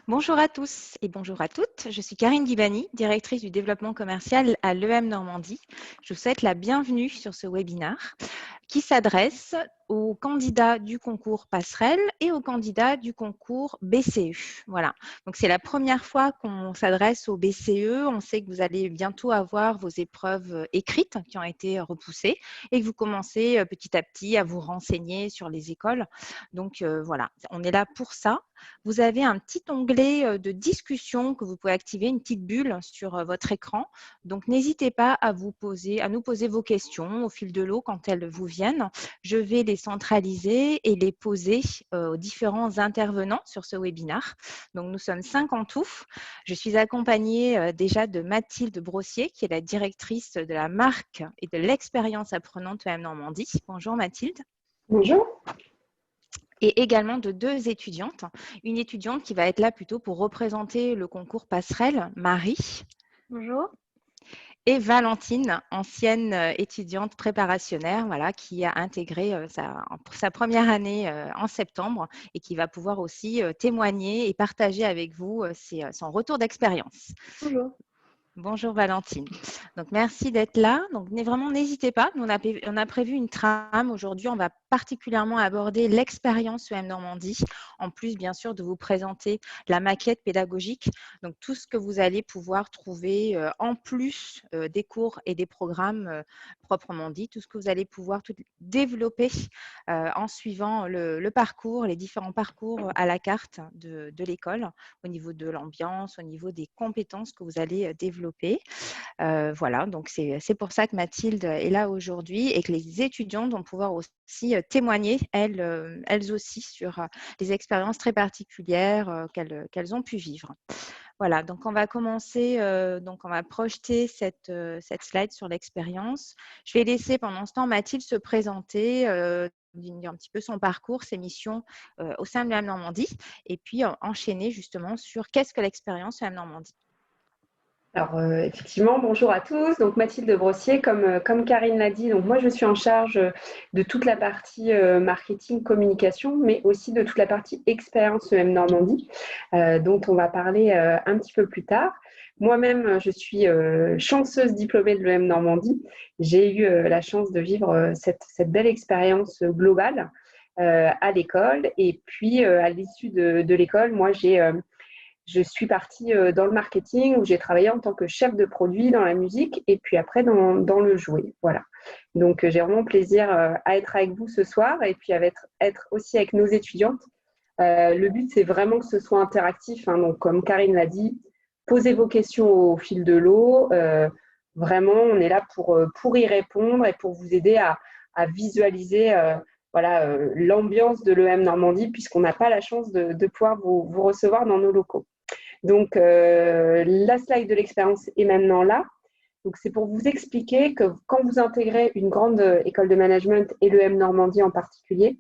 Bonjour à tous et bonjour à toutes. Je suis Karine Dibani, directrice du développement commercial à l'EM Normandie. Je vous souhaite la bienvenue sur ce webinaire qui s'adresse aux candidats du concours Passerelle et aux candidats du concours BCE. Voilà, donc c'est la première fois qu'on s'adresse au BCE. On sait que vous allez bientôt avoir vos épreuves écrites qui ont été repoussées et que vous commencez petit à petit à vous renseigner sur les écoles. Donc voilà, on est là pour ça. Vous avez un petit onglet de discussion que vous pouvez activer, une petite bulle sur votre écran. Donc, n'hésitez pas à nous poser vos questions au fil de l'eau quand elles vous viennent. Je vais les centraliser et les poser aux différents intervenants sur ce webinaire. Donc, nous sommes 5 en tout. Je suis accompagnée déjà de Mathilde Brossier, qui est la directrice de la marque et de l'expérience apprenante EM Normandie. Bonjour Mathilde. Bonjour. Et également de 2 étudiantes. Une étudiante qui va être là plutôt pour représenter le concours Passerelle, Marie. Bonjour. Et Valentine, ancienne étudiante préparationnaire, voilà, qui a intégré sa première année en septembre et qui va pouvoir aussi témoigner et partager avec vous son retour d'expérience. Bonjour. Bonjour Valentine. Donc merci d'être là. Donc n'hésitez pas. On a prévu une trame aujourd'hui. On va particulièrement aborder l'expérience EM Normandie, en plus bien sûr de vous présenter la maquette pédagogique. Donc tout ce que vous allez pouvoir trouver en plus des cours et des programmes proprement dit, tout ce que vous allez pouvoir développer en suivant le parcours, les différents parcours à la carte de l'école, au niveau de l'ambiance, au niveau des compétences que vous allez développer. Voilà, donc c'est pour ça que Mathilde est là aujourd'hui et que les étudiantes vont pouvoir aussi témoigner, elles aussi, sur les expériences très particulières qu'elles ont pu vivre. Voilà, donc on va commencer, donc on va projeter cette slide sur l'expérience. Je vais laisser pendant ce temps Mathilde se présenter, dire un petit peu son parcours, ses missions au sein de l'EM Normandie et puis enchaîner justement sur qu'est-ce que l'expérience EM Normandie. Alors, effectivement, bonjour à tous. Donc, Mathilde Brossier, comme Karine l'a dit, donc moi, je suis en charge de toute la partie marketing, communication, mais aussi de toute la partie expérience EM Normandie, dont on va parler un petit peu plus tard. Moi-même, je suis chanceuse diplômée de l'EM Normandie. J'ai eu la chance de vivre cette belle expérience globale à l'école. Et puis, à l'issue de l'école, moi, je suis partie dans le marketing où j'ai travaillé en tant que chef de produit dans la musique et puis après dans le jouet. Voilà. Donc, j'ai vraiment plaisir à être avec vous ce soir et puis à être aussi avec nos étudiantes. Le but, c'est vraiment que ce soit interactif. Hein. Donc, comme Karine l'a dit, posez vos questions au fil de l'eau. Vraiment, on est là pour y répondre et pour vous aider à visualiser l'ambiance de l'EM Normandie puisqu'on n'a pas la chance de pouvoir vous recevoir dans nos locaux. Donc, la slide de l'expérience est maintenant là. Donc, c'est pour vous expliquer que quand vous intégrez une grande école de management et l'EM Normandie en particulier,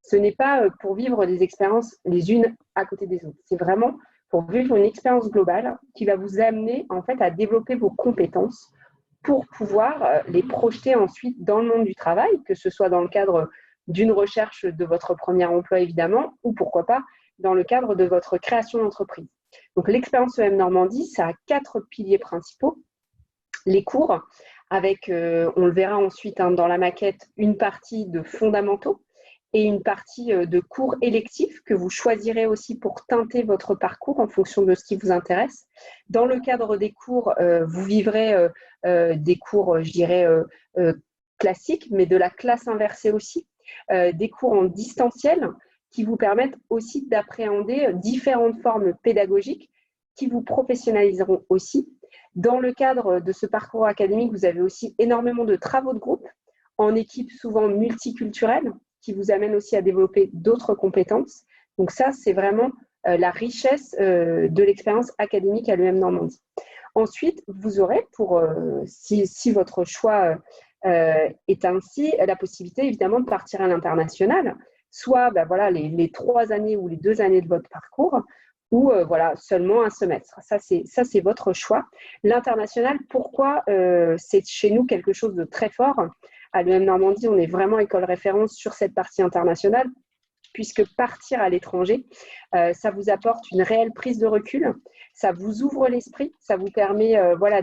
ce n'est pas pour vivre des expériences les unes à côté des autres. C'est vraiment pour vivre une expérience globale qui va vous amener en fait à développer vos compétences pour pouvoir les projeter ensuite dans le monde du travail, que ce soit dans le cadre d'une recherche de votre premier emploi évidemment, ou pourquoi pas dans le cadre de votre création d'entreprise. Donc, l'expérience EM Normandie, ça a 4 piliers principaux. Les cours, avec, on le verra ensuite dans la maquette, une partie de fondamentaux et une partie de cours électifs que vous choisirez aussi pour teinter votre parcours en fonction de ce qui vous intéresse. Dans le cadre des cours, vous vivrez des cours, je dirais, classiques, mais de la classe inversée aussi, des cours en distanciel, qui vous permettent aussi d'appréhender différentes formes pédagogiques qui vous professionnaliseront aussi. Dans le cadre de ce parcours académique, vous avez aussi énormément de travaux de groupe en équipe souvent multiculturelle qui vous amènent aussi à développer d'autres compétences. Donc ça, c'est vraiment la richesse de l'expérience académique à l'EM Normandie. Ensuite, vous aurez, si votre choix est ainsi, la possibilité évidemment de partir à l'international, soit les 3 années ou les 2 années de votre parcours, ou seulement un semestre. Ça, c'est votre choix. L'international, pourquoi c'est chez nous quelque chose de très fort. À l'EM Normandie, on est vraiment école référence sur cette partie internationale, puisque partir à l'étranger, ça vous apporte une réelle prise de recul, ça vous ouvre l'esprit, ça vous permet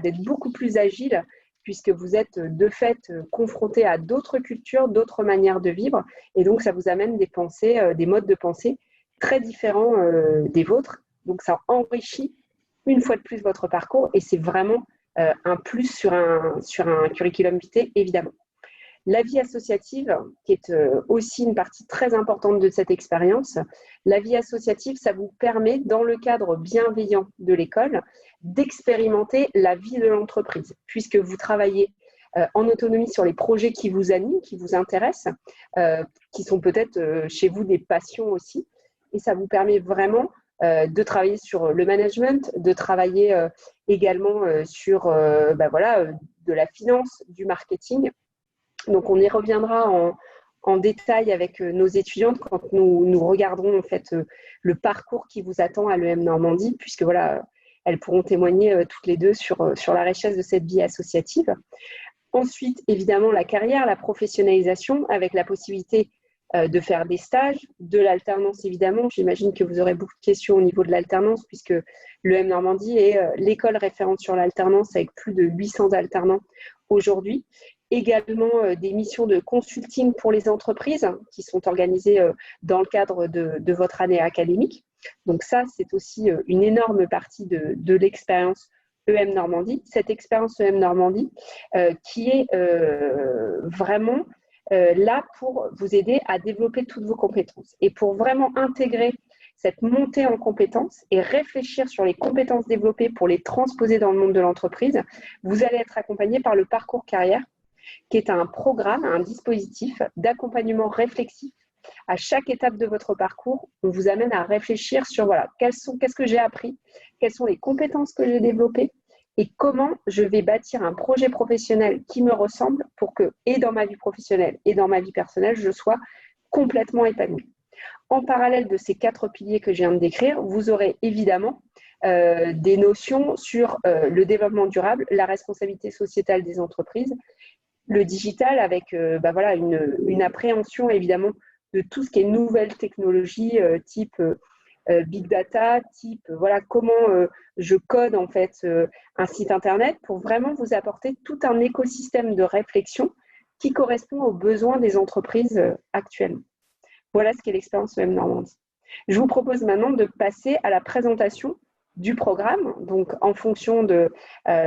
d'être beaucoup plus agile, puisque vous êtes de fait confronté à d'autres cultures, d'autres manières de vivre, et donc ça vous amène des pensées, des modes de pensée très différents des vôtres. Donc ça enrichit une fois de plus votre parcours, et c'est vraiment un plus sur un curriculum vitae, évidemment. La vie associative, qui est aussi une partie très importante de cette expérience, la vie associative, ça vous permet, dans le cadre bienveillant de l'école, d'expérimenter la vie de l'entreprise, puisque vous travaillez en autonomie sur les projets qui vous animent, qui vous intéressent, qui sont peut-être chez vous des passions aussi. Et ça vous permet vraiment de travailler sur le management, de travailler également sur de la finance, du marketing. Donc, on y reviendra en détail avec nos étudiantes quand nous regarderons en fait le parcours qui vous attend à l'EM Normandie, puisque voilà, elles pourront témoigner toutes les deux sur la richesse de cette vie associative. Ensuite, évidemment, la carrière, la professionnalisation avec la possibilité de faire des stages, de l'alternance évidemment. J'imagine que vous aurez beaucoup de questions au niveau de l'alternance puisque l'EM Normandie est l'école référente sur l'alternance avec plus de 800 alternants aujourd'hui. Également des missions de consulting pour les entreprises qui sont organisées dans le cadre de votre année académique. Donc ça, c'est aussi une énorme partie de l'expérience EM Normandie. Cette expérience EM Normandie qui est vraiment là pour vous aider à développer toutes vos compétences. Et pour vraiment intégrer cette montée en compétences et réfléchir sur les compétences développées pour les transposer dans le monde de l'entreprise, vous allez être accompagné par le parcours carrière, qui est un programme, un dispositif d'accompagnement réflexif. À chaque étape de votre parcours, on vous amène à réfléchir sur qu'est-ce que j'ai appris, quelles sont les compétences que j'ai développées et comment je vais bâtir un projet professionnel qui me ressemble pour que, et dans ma vie professionnelle et dans ma vie personnelle, je sois complètement épanouie. En parallèle de ces 4 piliers que je viens de décrire, vous aurez évidemment des notions sur le développement durable, la responsabilité sociétale des entreprises, le digital avec une appréhension évidemment de tout ce qui est nouvelles technologies type big data, type comment je code en fait un site internet pour vraiment vous apporter tout un écosystème de réflexion qui correspond aux besoins des entreprises actuellement. Voilà ce qu'est l'expérience EM Normandie. Je vous propose maintenant de passer à la présentation du programme. Donc, en fonction de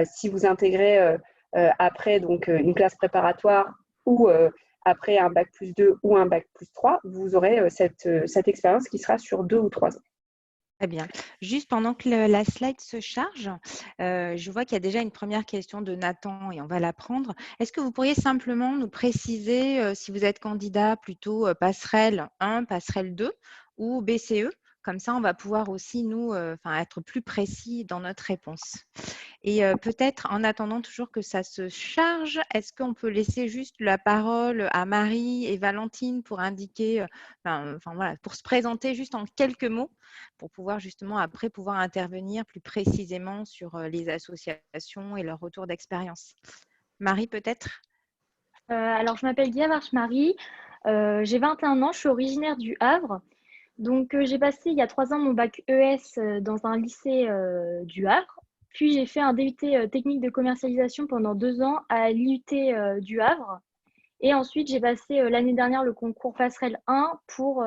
si vous intégrez après une classe préparatoire ou après un bac+2 ou un bac+3, vous aurez cette expérience qui sera sur 2 ou 3 ans. Très bien. Juste pendant que la slide se charge, je vois qu'il y a déjà une première question de Nathan et on va la prendre. Être-ce que vous pourriez simplement nous préciser si vous êtes candidat plutôt passerelle 1, passerelle 2 ou BCE? Comme ça, on va pouvoir aussi, nous, être plus précis dans notre réponse. Et peut-être, en attendant toujours que ça se charge, est-ce qu'on peut laisser juste la parole à Marie et Valentine pour indiquer, pour se présenter juste en quelques mots, pour pouvoir justement après pouvoir intervenir plus précisément sur les associations et leur retour d'expérience. Marie, peut-être? Alors, je m'appelle Guillaume Archmarie, j'ai 21 ans, je suis originaire du Havre. Donc, j'ai passé il y a 3 ans mon bac ES dans un lycée du Havre. Puis, j'ai fait un DUT technique de commercialisation pendant 2 ans à l'IUT du Havre. Et ensuite, j'ai passé l'année dernière le concours Passerelle 1 pour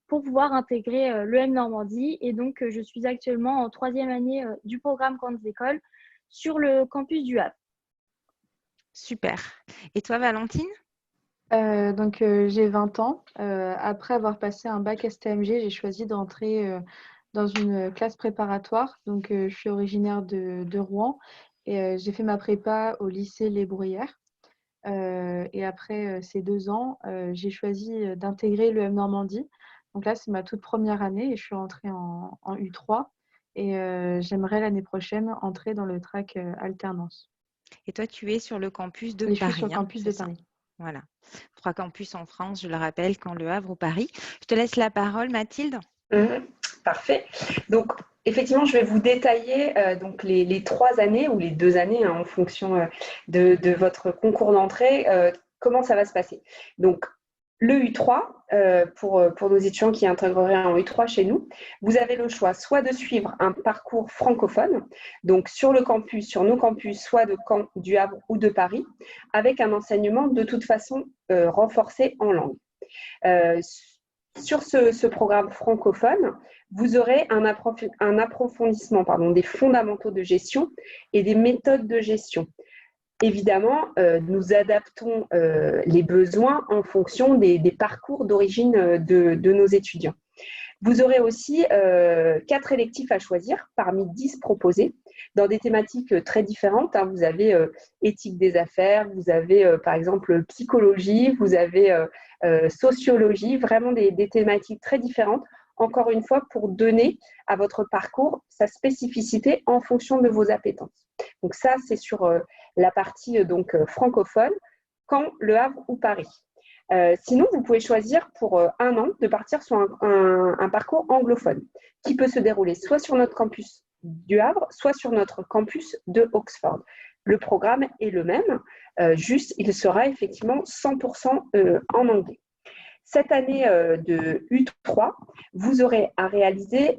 pouvoir intégrer l'EM Normandie. Et donc, je suis actuellement en 3e année du programme Grandes Écoles sur le campus du Havre. Super. Et toi, Valentine? J'ai 20 ans. Après avoir passé un bac STMG, j'ai choisi d'entrer dans une classe préparatoire. Donc, je suis originaire de Rouen et j'ai fait ma prépa au lycée Les Bruyères. Et après ces 2 ans, j'ai choisi d'intégrer l'EM Normandie. Donc là, c'est ma toute première année et je suis entrée en U3. Et j'aimerais l'année prochaine entrer dans le track alternance. Et toi, tu es sur le campus de Et Paris. Je suis sur le campus de Paris. Voilà. 3 campus en France, je le rappelle, Caen, Le Havre ou Paris. Je te laisse la parole, Mathilde. Parfait. Donc, effectivement, je vais vous détailler les 3 années ou les 2 années en fonction de votre concours d'entrée, comment ça va se passer. Donc, Le U3, pour nos étudiants qui intégreraient un U3 chez nous, vous avez le choix soit de suivre un parcours francophone, donc sur le campus, sur nos campus, soit de Caen, du Havre ou de Paris, avec un enseignement de toute façon renforcé en langue. Sur ce programme francophone, vous aurez un approfondissement des fondamentaux de gestion et des méthodes de gestion. Évidemment, nous adaptons les besoins en fonction des parcours d'origine de nos étudiants. Vous aurez aussi 4 électifs à choisir parmi 10 proposés dans des thématiques très différentes. Vous avez éthique des affaires, vous avez par exemple psychologie, vous avez sociologie, vraiment des thématiques très différentes, encore une fois pour donner à votre parcours sa spécificité en fonction de vos appétences. Donc ça, c'est sur la partie francophone, Caen, Le Havre ou Paris. Sinon, vous pouvez choisir pour 1 an de partir sur un parcours anglophone qui peut se dérouler soit sur notre campus du Havre, soit sur notre campus de Oxford. Le programme est le même, juste il sera effectivement 100% en anglais. Cette année de U3, vous aurez à réaliser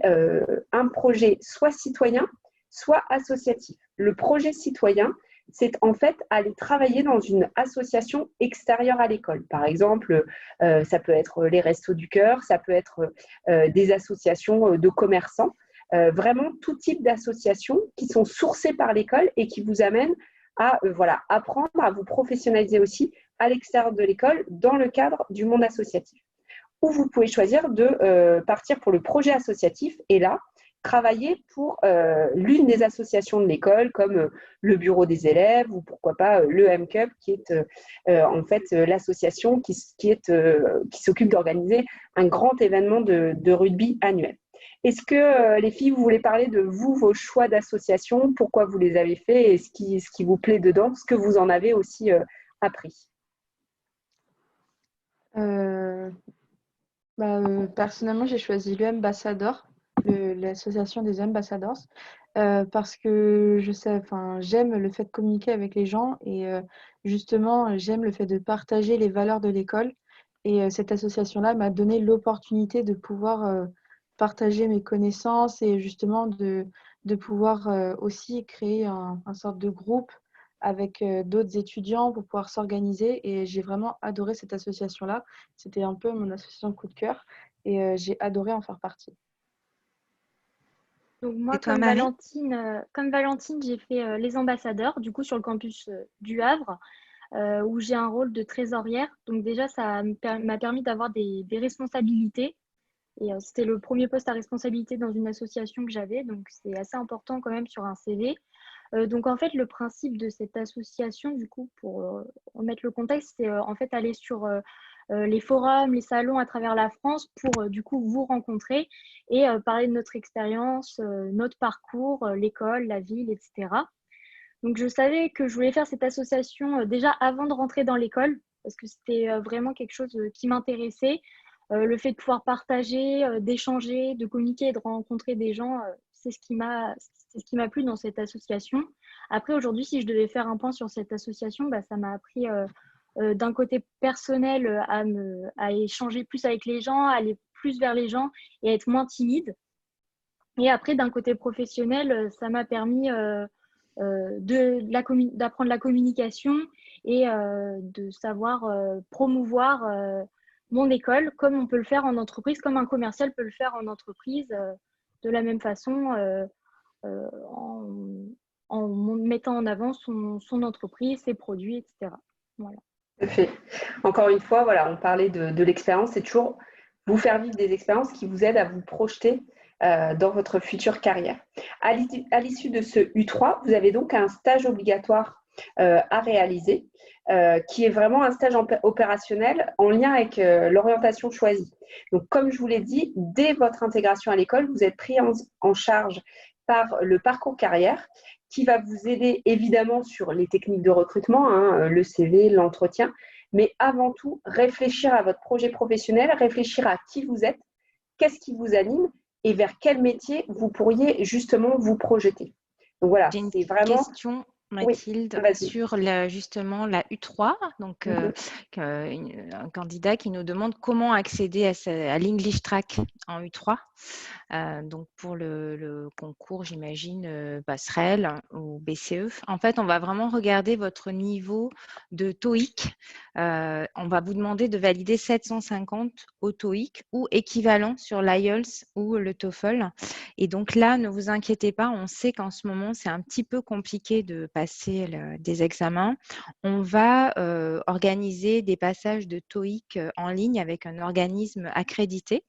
un projet soit citoyen, soit associatif. Le projet citoyen, c'est en fait aller travailler dans une association extérieure à l'école. Par exemple, ça peut être les Restos du Cœur, ça peut être des associations de commerçants, vraiment tout type d'associations qui sont sourcées par l'école et qui vous amènent à apprendre, à vous professionnaliser aussi à l'extérieur de l'école dans le cadre du monde associatif. Ou vous pouvez choisir de partir pour le projet associatif et là, travailler pour l'une des associations de l'école comme le bureau des élèves ou pourquoi pas le M-Cup qui est en fait l'association qui s'occupe d'organiser un grand événement de rugby annuel. Est-ce que les filles, vous voulez parler de vous, vos choix d'association, pourquoi vous les avez faits et ce qui vous plaît dedans, ce que vous en avez aussi appris? Personnellement, j'ai choisi l'Ambassador, l'association des Ambassadors, parce que j'aime le fait de communiquer avec les gens et justement, j'aime le fait de partager les valeurs de l'école. Et cette association-là m'a donné l'opportunité de pouvoir partager mes connaissances et justement de pouvoir aussi créer un sorte de groupe avec d'autres étudiants pour pouvoir s'organiser. Et j'ai vraiment adoré cette association-là. C'était un peu mon association coup de cœur et j'ai adoré en faire partie. Donc moi, Et toi, comme Marie? Valentine, j'ai fait les ambassadeurs, du coup, sur le campus du Havre, où j'ai un rôle de trésorière. Donc déjà, ça m'a permis d'avoir des responsabilités. Et c'était le premier poste à responsabilité dans une association que j'avais. Donc c'est assez important quand même sur un CV. Donc en fait, le principe de cette association, du coup, pour remettre le contexte, c'est en fait aller sur les forums, les salons à travers la France pour du coup vous rencontrer et parler de notre expérience, notre parcours, l'école, la ville, etc. Donc je savais que je voulais faire cette association déjà avant de rentrer dans l'école parce que c'était vraiment quelque chose qui m'intéressait. Le fait de pouvoir partager, d'échanger, de communiquer et de rencontrer des gens, c'est ce qui m'a plu dans cette association. Après, aujourd'hui, si je devais faire un point sur cette association, ça m'a appris d'un côté personnel à échanger plus avec les gens, à aller plus vers les gens et à être moins timide. Et après, d'un côté professionnel, ça m'a permis d'apprendre la communication et de savoir promouvoir mon école comme on peut le faire en entreprise, comme un commercial peut le faire en entreprise, de la même façon en mettant en avant son entreprise, ses produits, etc. Voilà. Tout à fait. Encore une fois, on parlait de l'expérience, c'est toujours vous faire vivre des expériences qui vous aident à vous projeter dans votre future carrière. À l'issue de ce U3, vous avez donc un stage obligatoire à réaliser, qui est vraiment un stage opérationnel en lien avec l'orientation choisie. Donc, comme je vous l'ai dit, dès votre intégration à l'école, vous êtes pris en charge par le parcours carrière qui va vous aider évidemment sur les techniques de recrutement, le CV, l'entretien, mais avant tout, réfléchir à votre projet professionnel, réfléchir à qui vous êtes, qu'est-ce qui vous anime et vers quel métier vous pourriez justement vous projeter. Donc voilà, J'ai une c'est vraiment… question. Oui, Mathilde, vas-y. sur justement la U3, donc Mhm. un candidat qui nous demande comment accéder à l'English Track en U3. Donc pour le concours, j'imagine, passerelle ou BCE. En fait, on va vraiment regarder votre niveau de TOEIC. On va vous demander de valider 750 au TOEIC ou équivalent sur l'IELTS ou le TOEFL. Et donc là, ne vous inquiétez pas, on sait qu'en ce moment, c'est un petit peu compliqué de passer des examens. On va organiser des passages de TOEIC en ligne avec un organisme accrédité.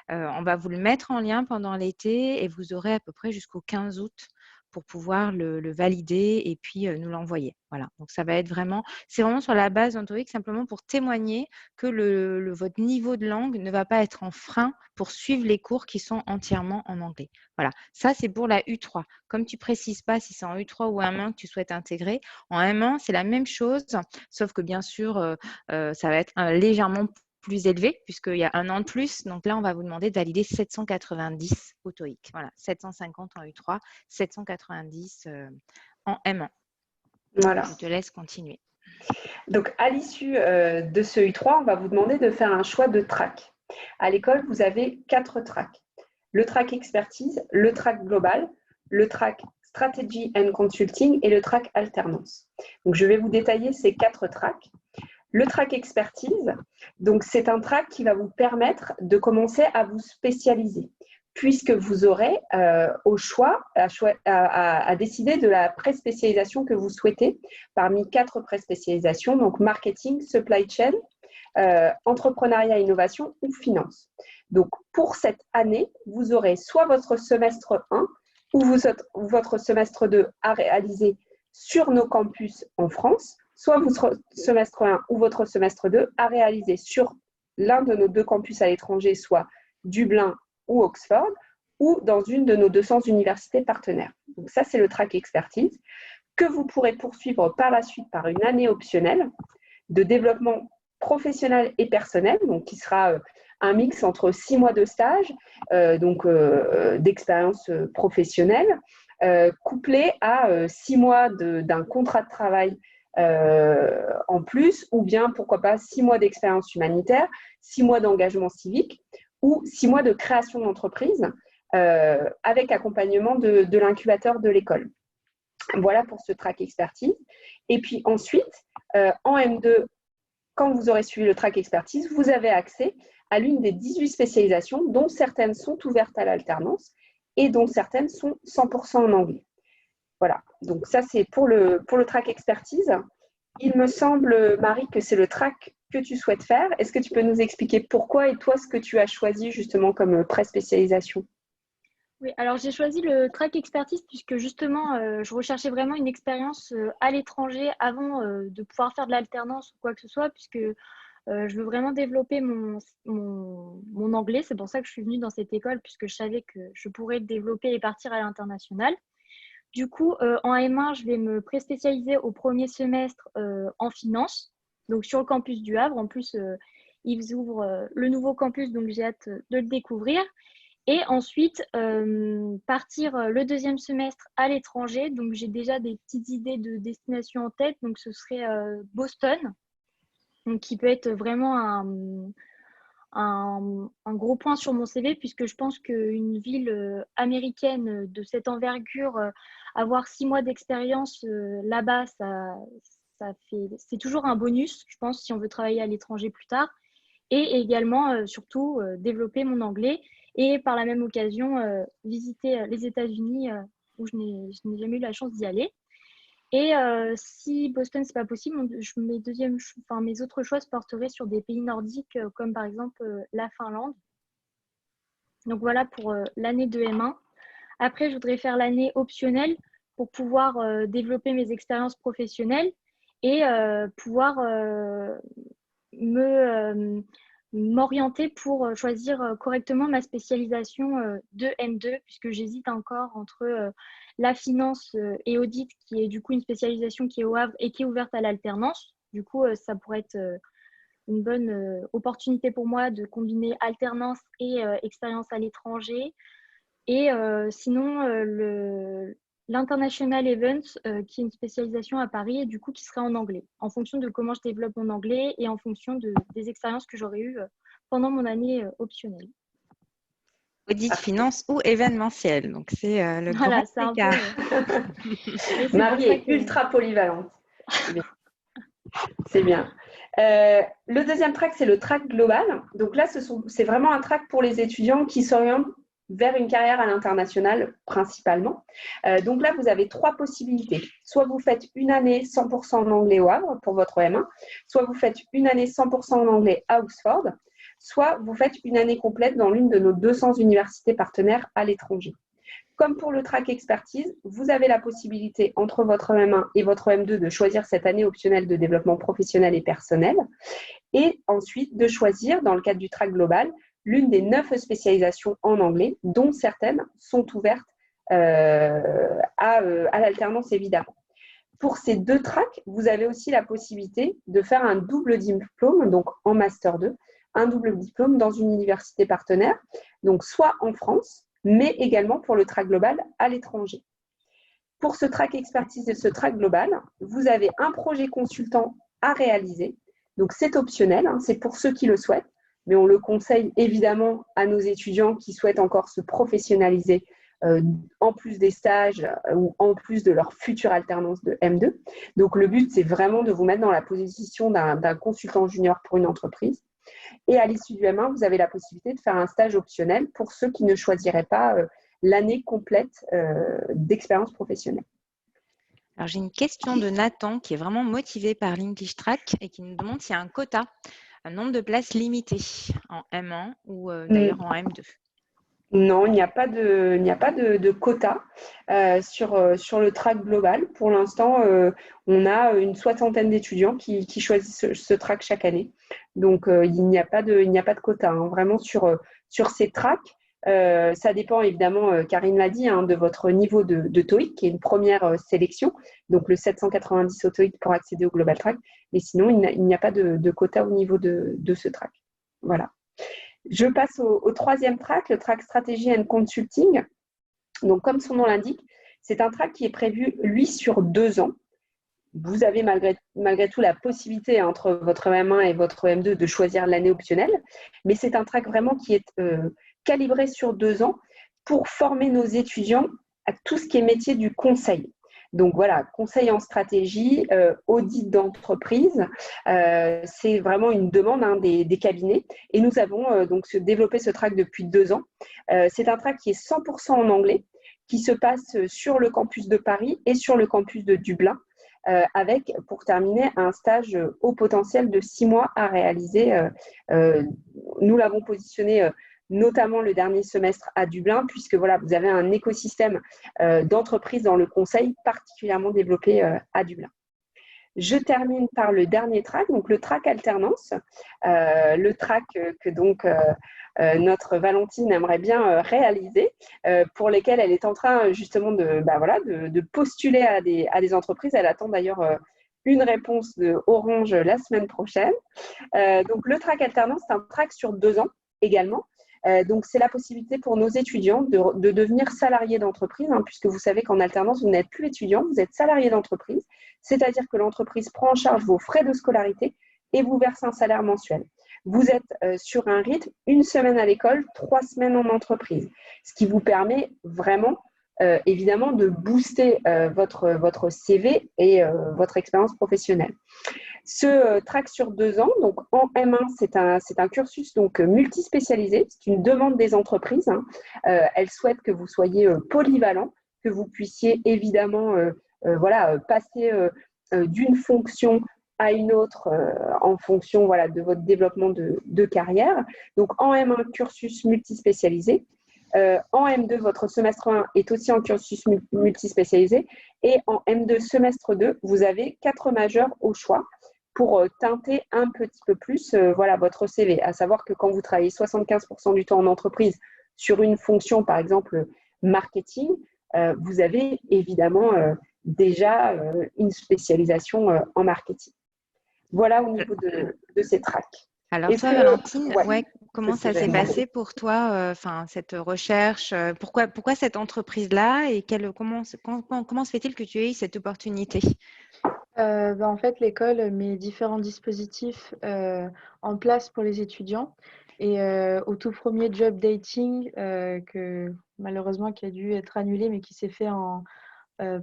On va vous le mettre en lien pendant l'été et vous aurez à peu près jusqu'au 15 août pour pouvoir le valider et puis nous l'envoyer. Voilà. Donc ça va être vraiment, c'est vraiment sur la base d'un TOEIC simplement pour témoigner que votre niveau de langue ne va pas être en frein pour suivre les cours qui sont entièrement en anglais. Voilà. Ça, c'est pour la U3. Comme tu précises pas si c'est en U3 ou M1 que tu souhaites intégrer, en M1, c'est la même chose, sauf que bien sûr, ça va être légèrement plus élevé puisqu'il y a un an de plus. Donc là, on va vous demander de valider 790 au TOEIC. Voilà, 750 en U3, 790 en M1. Voilà. Je te laisse continuer. Donc, à l'issue de ce U3, on va vous demander de faire un choix de track. À l'école, vous avez 4 tracks. Le track expertise, le track global, le track strategy and consulting et le track alternance. Donc, je vais vous détailler ces 4 tracks. Le track expertise, donc c'est un track qui va vous permettre de commencer à vous spécialiser, puisque vous aurez au choix à décider de la pré-spécialisation que vous souhaitez parmi 4 pré-spécialisations, donc marketing, supply chain, entrepreneuriat, innovation ou finance. Donc pour cette année, vous aurez soit votre semestre 1 ou votre semestre 2 à réaliser sur nos campus en France, soit votre semestre 1 ou votre semestre 2 à réaliser sur l'un de nos 2 campus à l'étranger, soit Dublin ou Oxford, ou dans une de nos 200 universités partenaires. Donc ça, c'est le track expertise que vous pourrez poursuivre par la suite par une année optionnelle de développement professionnel et personnel, donc qui sera un mix entre 6 mois de stage, d'expérience professionnelle, couplé à 6 mois d'un contrat de travail en plus, ou bien, pourquoi pas, 6 mois d'expérience humanitaire, 6 mois d'engagement civique, ou 6 mois de création d'entreprise avec accompagnement de l'incubateur de l'école. Voilà pour ce track expertise. Et puis ensuite, en M2, quand vous aurez suivi le track expertise, vous avez accès à l'une des 18 spécialisations, dont certaines sont ouvertes à l'alternance et dont certaines sont 100% en anglais. Voilà, donc ça c'est pour le track expertise. Il me semble, Marie, que c'est le track que tu souhaites faire. Est-ce que tu peux nous expliquer pourquoi et toi ce que tu as choisi justement comme pré-spécialisation ? Oui, alors j'ai choisi le track expertise puisque justement, je recherchais vraiment une expérience à l'étranger avant de pouvoir faire de l'alternance ou quoi que ce soit, puisque je veux vraiment développer mon anglais. C'est pour ça que je suis venue dans cette école, puisque je savais que je pourrais le développer et partir à l'international. Du coup, en M1, je vais me pré-spécialiser au premier semestre en finance, donc sur le campus du Havre. En plus, ils ouvrent le nouveau campus, donc j'ai hâte de le découvrir. Et ensuite, partir le deuxième semestre à l'étranger. Donc, j'ai déjà des petites idées de destination en tête. Donc, ce serait Boston, donc, qui peut être vraiment un gros point sur mon CV, puisque je pense qu'une ville américaine de cette envergure, avoir 6 mois d'expérience là-bas, c'est toujours un bonus, je pense, si on veut travailler à l'étranger plus tard. Et également, surtout, développer mon anglais et par la même occasion, visiter les États-Unis où je n'ai jamais eu la chance d'y aller. Et si Boston, c'est pas possible, mes autres choix se porteraient sur des pays nordiques comme par exemple la Finlande. Donc voilà pour l'année de M1. Après, je voudrais faire l'année optionnelle pour pouvoir développer mes expériences professionnelles et pouvoir m'orienter pour choisir correctement ma spécialisation de M2, puisque j'hésite encore entre la finance et audit, qui est du coup une spécialisation qui est au Havre et qui est ouverte à l'alternance. Du coup, ça pourrait être une bonne opportunité pour moi de combiner alternance et expérience à l'étranger. Et sinon, l'International Events, qui est une spécialisation à Paris et du coup qui serait en anglais, en fonction de comment je développe mon anglais et en fonction des expériences que j'aurais eues pendant mon année optionnelle. Audit, finance ou événementiel. Donc, c'est le Voilà, grand c'est un écart. peu… Marie est ultra polyvalente. C'est bien. Le deuxième track, c'est le track global. Donc là, c'est vraiment un track pour les étudiants qui s'orientent vers une carrière à l'international principalement. Donc là, vous avez 3 possibilités. Soit vous faites une année 100% en anglais au Havre pour votre M1, soit vous faites une année 100% en anglais à Oxford, soit vous faites une année complète dans l'une de nos 200 universités partenaires à l'étranger. Comme pour le track expertise, vous avez la possibilité entre votre M1 et votre M2 de choisir cette année optionnelle de développement professionnel et personnel et ensuite de choisir, dans le cadre du track global, l'une des 9 spécialisations en anglais, dont certaines sont ouvertes à l'alternance évidemment. Pour ces 2 tracks, vous avez aussi la possibilité de faire un double diplôme, donc en Master 2, un double diplôme dans une université partenaire, donc soit en France, mais également pour le track global à l'étranger. Pour ce track expertise et ce track global, vous avez un projet consultant à réaliser. Donc, c'est optionnel, hein, c'est pour ceux qui le souhaitent, mais on le conseille évidemment à nos étudiants qui souhaitent encore se professionnaliser en plus des stages ou en plus de leur future alternance de M2. Donc, le but, c'est vraiment de vous mettre dans la position d'un consultant junior pour une entreprise. Et à l'issue du M1, vous avez la possibilité de faire un stage optionnel pour ceux qui ne choisiraient pas l'année complète d'expérience professionnelle. Alors, j'ai une question de Nathan qui est vraiment motivé par l'English Track et qui nous demande s'il y a un quota, un nombre de places limité en M1 ou d'ailleurs en M2. Non, il n'y a pas de quota sur le track global. Pour l'instant, on a une 60aine d'étudiants qui choisissent ce track chaque année. Donc, il n'y a pas de quota, hein. Vraiment sur ces tracks. Ça dépend évidemment, Karine l'a dit, hein, de votre niveau de TOEIC, qui est une première sélection. Donc, le 790 au TOEIC pour accéder au Global Track. Mais sinon, il n'y a pas de quota au niveau de ce track. Voilà. Je passe au 3e track, le track Strategy and Consulting. Donc, comme son nom l'indique, c'est un track qui est prévu, lui, sur 2 ans. Vous avez malgré tout la possibilité entre votre M1 et votre M2 de choisir l'année optionnelle, mais c'est un track vraiment qui est calibré sur 2 ans pour former nos étudiants à tout ce qui est métier du conseil. Donc voilà, conseil en stratégie, audit d'entreprise, c'est vraiment une demande, hein, des cabinets. Et nous avons donc développé ce track depuis 2 ans. C'est un track qui est 100% en anglais, qui se passe sur le campus de Paris et sur le campus de Dublin, avec, pour terminer, un stage au potentiel de 6 mois à réaliser. Nous l'avons positionné notamment le dernier semestre à Dublin, puisque voilà, vous avez un écosystème d'entreprises dans le conseil particulièrement développé à Dublin. Je termine par le dernier track, donc le track alternance, le track que donc notre Valentine aimerait bien réaliser, pour lesquels elle est en train justement de postuler à des entreprises. Elle attend d'ailleurs une réponse de Orange la semaine prochaine. Donc le track alternance, c'est un track sur 2 ans également. Donc, c'est la possibilité pour nos étudiants de devenir salariés d'entreprise, hein, puisque vous savez qu'en alternance, vous n'êtes plus étudiant, vous êtes salarié d'entreprise, c'est-à-dire que l'entreprise prend en charge vos frais de scolarité et vous verse un salaire mensuel. Vous êtes sur un rythme, 1 semaine à l'école, 3 semaines en entreprise, ce qui vous permet vraiment, évidemment, de booster votre CV et votre expérience professionnelle. Ce track sur 2 ans, donc en M1, c'est un cursus donc multispécialisé. C'est une demande des entreprises, hein. Elles souhaitent que vous soyez polyvalent, que vous puissiez évidemment passer d'une fonction à une autre en fonction de votre développement de carrière. Donc en M1, cursus multispécialisé. En M2, votre semestre 1 est aussi en cursus multispécialisé. Et en M2, semestre 2, vous avez 4 majeurs au choix pour teinter un petit peu plus votre CV. À savoir que quand vous travaillez 75% du temps en entreprise sur une fonction, par exemple marketing, vous avez évidemment déjà une spécialisation en marketing. Voilà au niveau de ces tracks. Alors Est-ce toi, que, Valentine, ouais, ouais, c'est comment ce que ça s'est j'allais demander. passé pour toi, cette recherche? Pourquoi cette entreprise-là et comment se fait-il que tu aies eu cette opportunité? En fait, l'école met différents dispositifs en place pour les étudiants. Et au tout premier job dating, que malheureusement qui a dû être annulé, mais qui s'est fait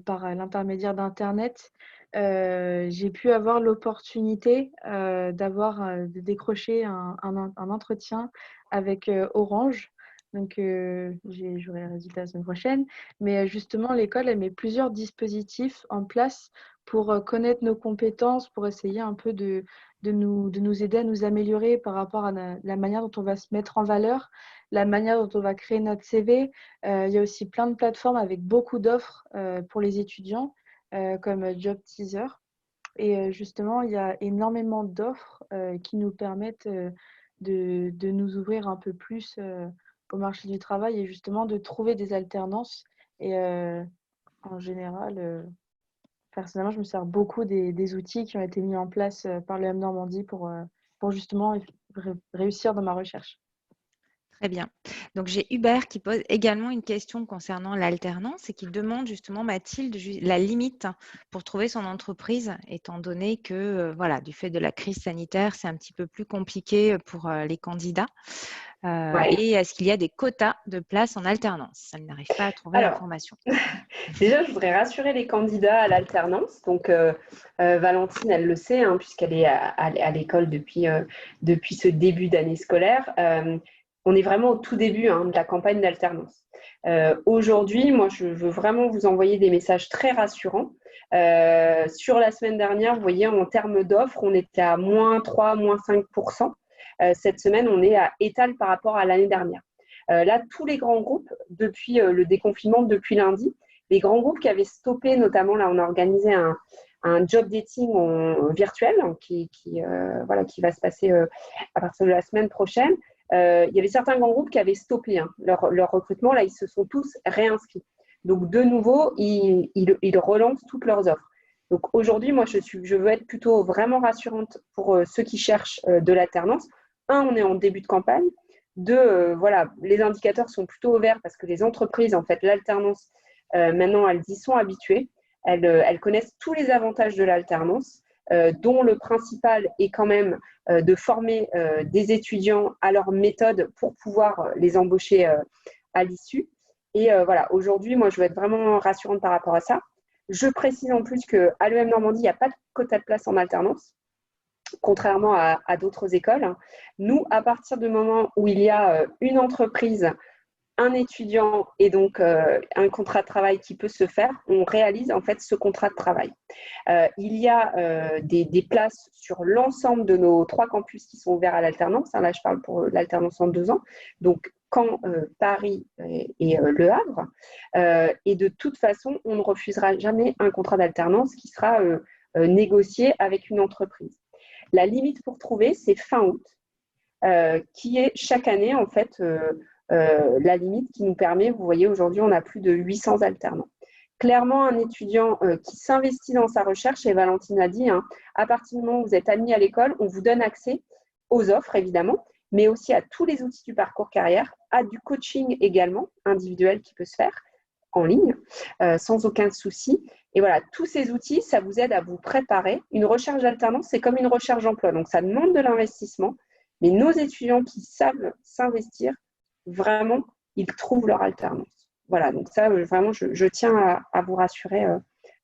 par l'intermédiaire d'Internet, j'ai pu avoir l'opportunité de décrocher un entretien avec Orange. Donc, j'aurai le résultat la semaine prochaine. Mais justement, l'école, elle met plusieurs dispositifs en place pour connaître nos compétences, pour essayer un peu de nous aider à nous améliorer par rapport à la manière dont on va se mettre en valeur, la manière dont on va créer notre CV. Il y a aussi plein de plateformes avec beaucoup d'offres pour les étudiants, comme Job Teaser. Et justement, il y a énormément d'offres qui nous permettent de nous ouvrir un peu plus au marché du travail et justement de trouver des alternances. Et en général, personnellement, je me sers beaucoup des outils qui ont été mis en place par le M Normandie pour justement réussir dans ma recherche. Très bien. Donc, j'ai Hubert qui pose également une question concernant l'alternance et qui demande justement, Mathilde, la limite pour trouver son entreprise, étant donné que, voilà, du fait de la crise sanitaire, c'est un petit peu plus compliqué pour les candidats. Ouais. Et est-ce qu'il y a des quotas de places en alternance? Elle n'arrive pas à trouver Alors, l'information. déjà, je voudrais rassurer les candidats à l'alternance. Donc, Valentine, elle le sait, hein, puisqu'elle est à l'école depuis ce début d'année scolaire. On est vraiment au tout début de la campagne d'alternance. Aujourd'hui, moi, je veux vraiment vous envoyer des messages très rassurants. Sur la semaine dernière, vous voyez, en termes d'offres, on était à -3, -5%. Cette semaine, on est à étal par rapport à l'année dernière. Là, tous les grands groupes, depuis le déconfinement, depuis lundi, les grands groupes qui avaient stoppé, notamment là, on a organisé un job dating virtuel qui va se passer à partir de la semaine prochaine. Il y avait certains grands groupes qui avaient stoppé leur recrutement. Là, ils se sont tous réinscrits. Donc, de nouveau, ils relancent toutes leurs offres. Donc, aujourd'hui, moi, je veux être plutôt vraiment rassurante pour ceux qui cherchent de l'alternance. On est en début de campagne. Voilà, les indicateurs sont plutôt ouverts parce que les entreprises, en fait, l'alternance, maintenant, elles y sont habituées. Elles connaissent tous les avantages de l'alternance, dont le principal est quand même de former des étudiants à leur méthode pour pouvoir les embaucher à l'issue. Et voilà, aujourd'hui, moi, je veux être vraiment rassurante par rapport à ça. Je précise en plus qu'à l'EM Normandie, il n'y a pas de quota de place en alternance, contrairement à d'autres écoles. Nous, à partir du moment où il y a une entreprise, un étudiant et donc un contrat de travail qui peut se faire, on réalise en fait ce contrat de travail. Il y a des places sur l'ensemble de nos 3 campus qui sont ouverts à l'alternance. Là, je parle pour l'alternance en 2 ans. Donc, Caen, Paris et Le Havre. Et de toute façon, on ne refusera jamais un contrat d'alternance qui sera négocié avec une entreprise. La limite pour trouver, c'est fin août, qui est chaque année, en fait, la limite qui nous permet, vous voyez, aujourd'hui, on a plus de 800 alternants. Clairement, un étudiant qui s'investit dans sa recherche, et Valentine a dit, à partir du moment où vous êtes admis à l'école, on vous donne accès aux offres, évidemment, mais aussi à tous les outils du parcours carrière, à du coaching également, individuel qui peut se faire en ligne, sans aucun souci. Et voilà, tous ces outils, ça vous aide à vous préparer. Une recherche d'alternance, c'est comme une recherche d'emploi. Donc, ça demande de l'investissement. Mais nos étudiants qui savent s'investir, vraiment, ils trouvent leur alternance. Voilà, donc ça, vraiment, je tiens à vous rassurer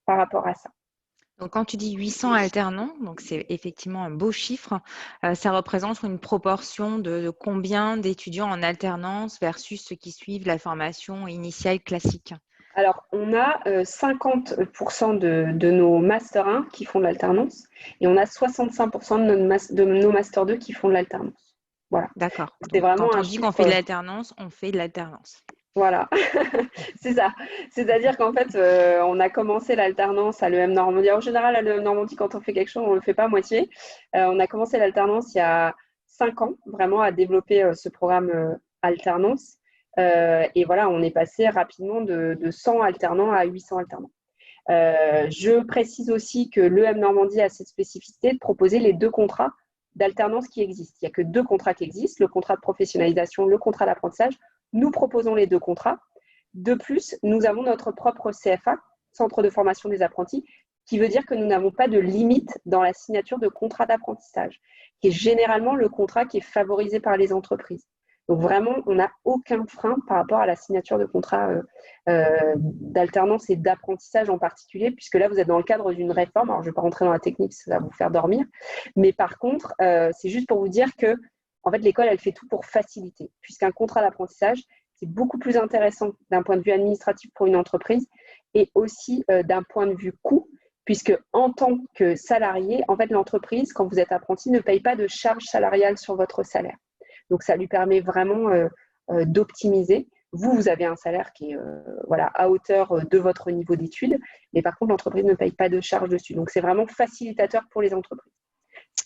par rapport à ça. Donc, quand tu dis 800 alternants, donc c'est effectivement un beau chiffre, ça représente une proportion de combien d'étudiants en alternance versus ceux qui suivent la formation initiale classique? Alors, on a 50% de nos Master 1 qui font de l'alternance et on a 65% de nos Master 2 qui font de l'alternance. Voilà. D'accord. C'est Donc, vraiment quand un on dit qu'on chiffre. fait de l'alternance, on fait de l'alternance. Voilà, c'est ça. C'est-à-dire qu'en fait, on a commencé l'alternance à l'EM Normandie. En général, à l'EM Normandie, quand on fait quelque chose, on ne le fait pas à moitié. On a commencé l'alternance il y a 5 ans, vraiment, à développer ce programme alternance. Et voilà, on est passé rapidement de 100 alternants à 800 alternants. Je précise aussi que l'EM Normandie a cette spécificité de proposer les 2 contrats d'alternance qui existent. Il n'y a que 2 contrats qui existent, le contrat de professionnalisation, le contrat d'apprentissage. Nous proposons les 2 contrats. De plus, nous avons notre propre CFA, Centre de formation des apprentis, qui veut dire que nous n'avons pas de limite dans la signature de contrat d'apprentissage, qui est généralement le contrat qui est favorisé par les entreprises. Donc vraiment, on n'a aucun frein par rapport à la signature de contrat d'alternance et d'apprentissage en particulier, puisque là, vous êtes dans le cadre d'une réforme. Alors, je ne vais pas rentrer dans la technique, ça va vous faire dormir. Mais par contre, c'est juste pour vous dire que en fait, l'école, elle fait tout pour faciliter, puisqu'un contrat d'apprentissage, c'est beaucoup plus intéressant d'un point de vue administratif pour une entreprise et aussi d'un point de vue coût, puisque en tant que salarié, en fait, l'entreprise, quand vous êtes apprenti, ne paye pas de charge salariale sur votre salaire. Donc, ça lui permet vraiment d'optimiser. Vous avez un salaire qui est à hauteur de votre niveau d'études, mais par contre, l'entreprise ne paye pas de charge dessus. Donc, c'est vraiment facilitateur pour les entreprises.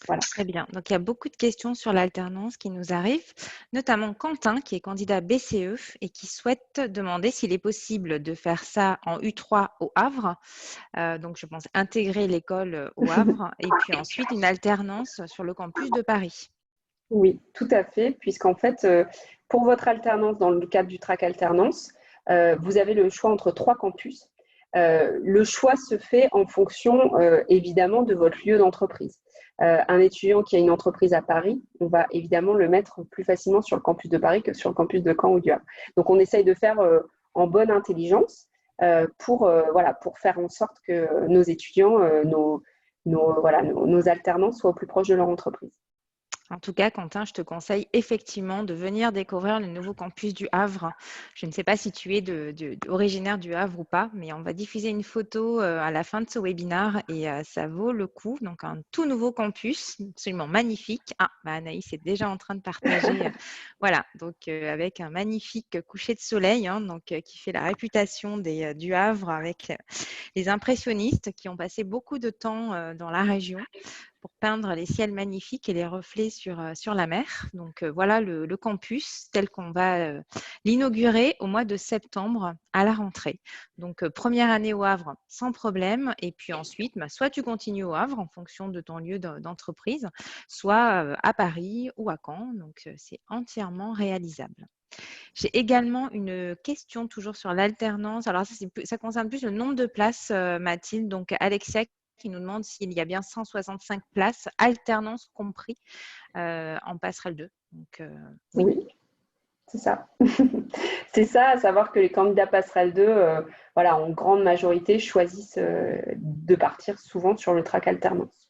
Voilà. Très bien. Donc, il y a beaucoup de questions sur l'alternance qui nous arrivent, notamment Quentin, qui est candidat BCE et qui souhaite demander s'il est possible de faire ça en U3 au Havre. Donc, je pense intégrer l'école au Havre et puis ensuite une alternance sur le campus de Paris. Oui, tout à fait, puisqu'en fait, pour votre alternance, dans le cadre du track alternance, vous avez le choix entre 3 campus. Le choix se fait en fonction, évidemment, de votre lieu d'entreprise. Un étudiant qui a une entreprise à Paris, on va évidemment le mettre plus facilement sur le campus de Paris que sur le campus de Caen ou du Havre. Donc, on essaye de faire en bonne intelligence pour faire en sorte que nos étudiants, nos alternants soient au plus proche de leur entreprise. En tout cas, Quentin, je te conseille effectivement de venir découvrir le nouveau campus du Havre. Je ne sais pas si tu es originaire du Havre ou pas, mais on va diffuser une photo à la fin de ce webinaire et ça vaut le coup. Donc, un tout nouveau campus, absolument magnifique. Ah, Anaïs est déjà en train de partager. Voilà, donc avec un magnifique coucher de soleil qui fait la réputation du Havre avec les impressionnistes qui ont passé beaucoup de temps dans la région pour peindre les ciels magnifiques et les reflets sur la mer. Donc, voilà le campus tel qu'on va l'inaugurer au mois de septembre à la rentrée. Donc, première année au Havre sans problème. Et puis ensuite, soit tu continues au Havre en fonction de ton lieu d'entreprise, soit à Paris ou à Caen. Donc, c'est entièrement réalisable. J'ai également une question toujours sur l'alternance. Alors, ça concerne plus le nombre de places, Mathilde. Donc, Alexia qui nous demande s'il y a bien 165 places, alternance compris, en passerelle 2. Donc, oui, c'est ça. C'est ça, à savoir que les candidats passerelle 2, en grande majorité, choisissent de partir souvent sur le track alternance.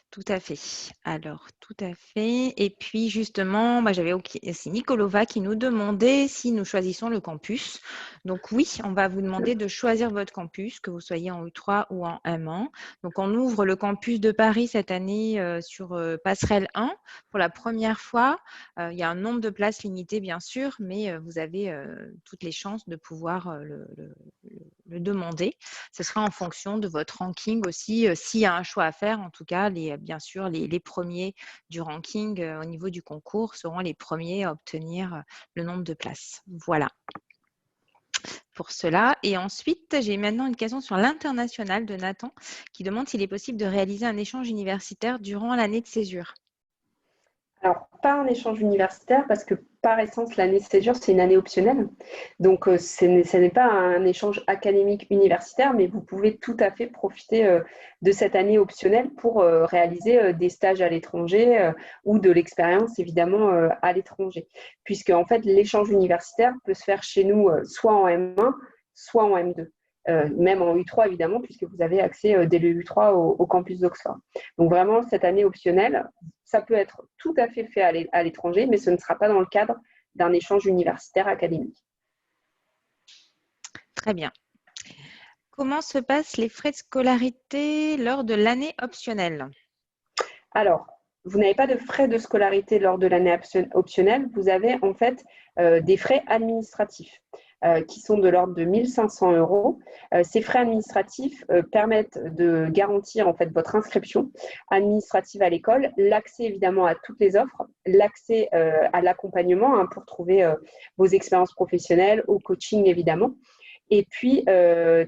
Tout à fait. Alors, tout à fait. Et puis, justement, c'est Nicolova qui nous demandait si nous choisissons le campus. Donc, oui, on va vous demander de choisir votre campus, que vous soyez en U3 ou en M1. Donc, on ouvre le campus de Paris cette année sur passerelle 1 pour la première fois. Il y a un nombre de places limité, bien sûr, mais vous avez toutes les chances de pouvoir le demander. Ce sera en fonction de votre ranking aussi, s'il y a un choix à faire. En tout cas, bien sûr, les premiers du ranking au niveau du concours seront les premiers à obtenir le nombre de places. Voilà pour cela. Et ensuite, j'ai maintenant une question sur l'international de Nathan qui demande s'il est possible de réaliser un échange universitaire durant l'année de césure. Alors, pas un échange universitaire parce que par essence, l'année de césure, c'est une année optionnelle. Donc, ce n'est pas un échange académique universitaire, mais vous pouvez tout à fait profiter de cette année optionnelle pour réaliser des stages à l'étranger ou de l'expérience, évidemment, à l'étranger. Puisque, en fait, l'échange universitaire peut se faire chez nous soit en M1, soit en M2. Même en U3, évidemment, puisque vous avez accès dès le U3 au campus d'Oxford. Donc, vraiment, cette année optionnelle, ça peut être tout à fait fait à l'étranger, mais ce ne sera pas dans le cadre d'un échange universitaire académique. Très bien. Comment se passent les frais de scolarité lors de l'année optionnelle? Alors, vous n'avez pas de frais de scolarité lors de l'année optionnelle. Vous avez en fait des frais administratifs qui sont de l'ordre de 1 500 €. Ces frais administratifs permettent de garantir en fait votre inscription administrative à l'école, l'accès évidemment à toutes les offres, l'accès à l'accompagnement pour trouver vos expériences professionnelles, au coaching évidemment, et puis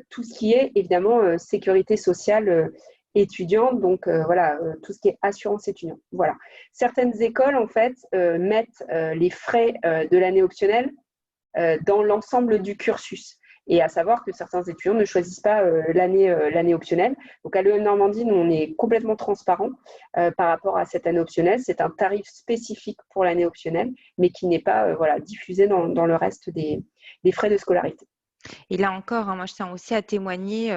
tout ce qui est évidemment sécurité sociale étudiante, donc tout ce qui est assurance étudiante. Voilà. Certaines écoles, en fait, mettent les frais de l'année optionnelle dans l'ensemble du cursus. Et à savoir que certains étudiants ne choisissent pas l'année optionnelle. Donc à l'EM Normandie, nous, on est complètement transparent par rapport à cette année optionnelle. C'est un tarif spécifique pour l'année optionnelle, mais qui n'est pas diffusé dans le reste des frais de scolarité. Et là encore, moi, je tiens aussi à témoigner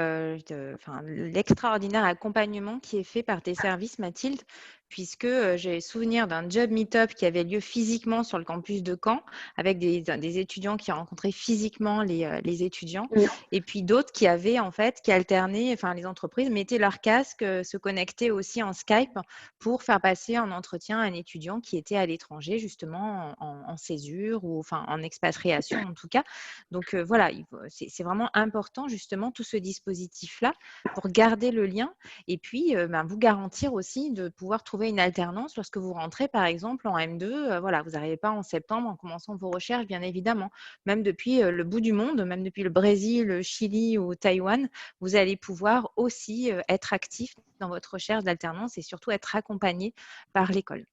l'extraordinaire accompagnement qui est fait par tes services, Mathilde, puisque j'ai souvenir d'un job meet-up qui avait lieu physiquement sur le campus de Caen, avec des étudiants qui rencontraient physiquement les étudiants, et puis d'autres qui avaient qui alternaient, les entreprises mettaient leur casque, se connectaient aussi en Skype pour faire passer en entretien un étudiant qui était à l'étranger, justement en césure ou en expatriation en tout cas. Donc voilà, c'est vraiment important justement tout ce dispositif-là pour garder le lien et puis vous garantir aussi de pouvoir trouver une alternance lorsque vous rentrez par exemple en M2. Vous n'arrivez pas en septembre en commençant vos recherches, bien évidemment. Même depuis le bout du monde, même depuis le Brésil, le Chili ou Taïwan, vous allez pouvoir aussi être actif dans votre recherche d'alternance et surtout être accompagné par l'école.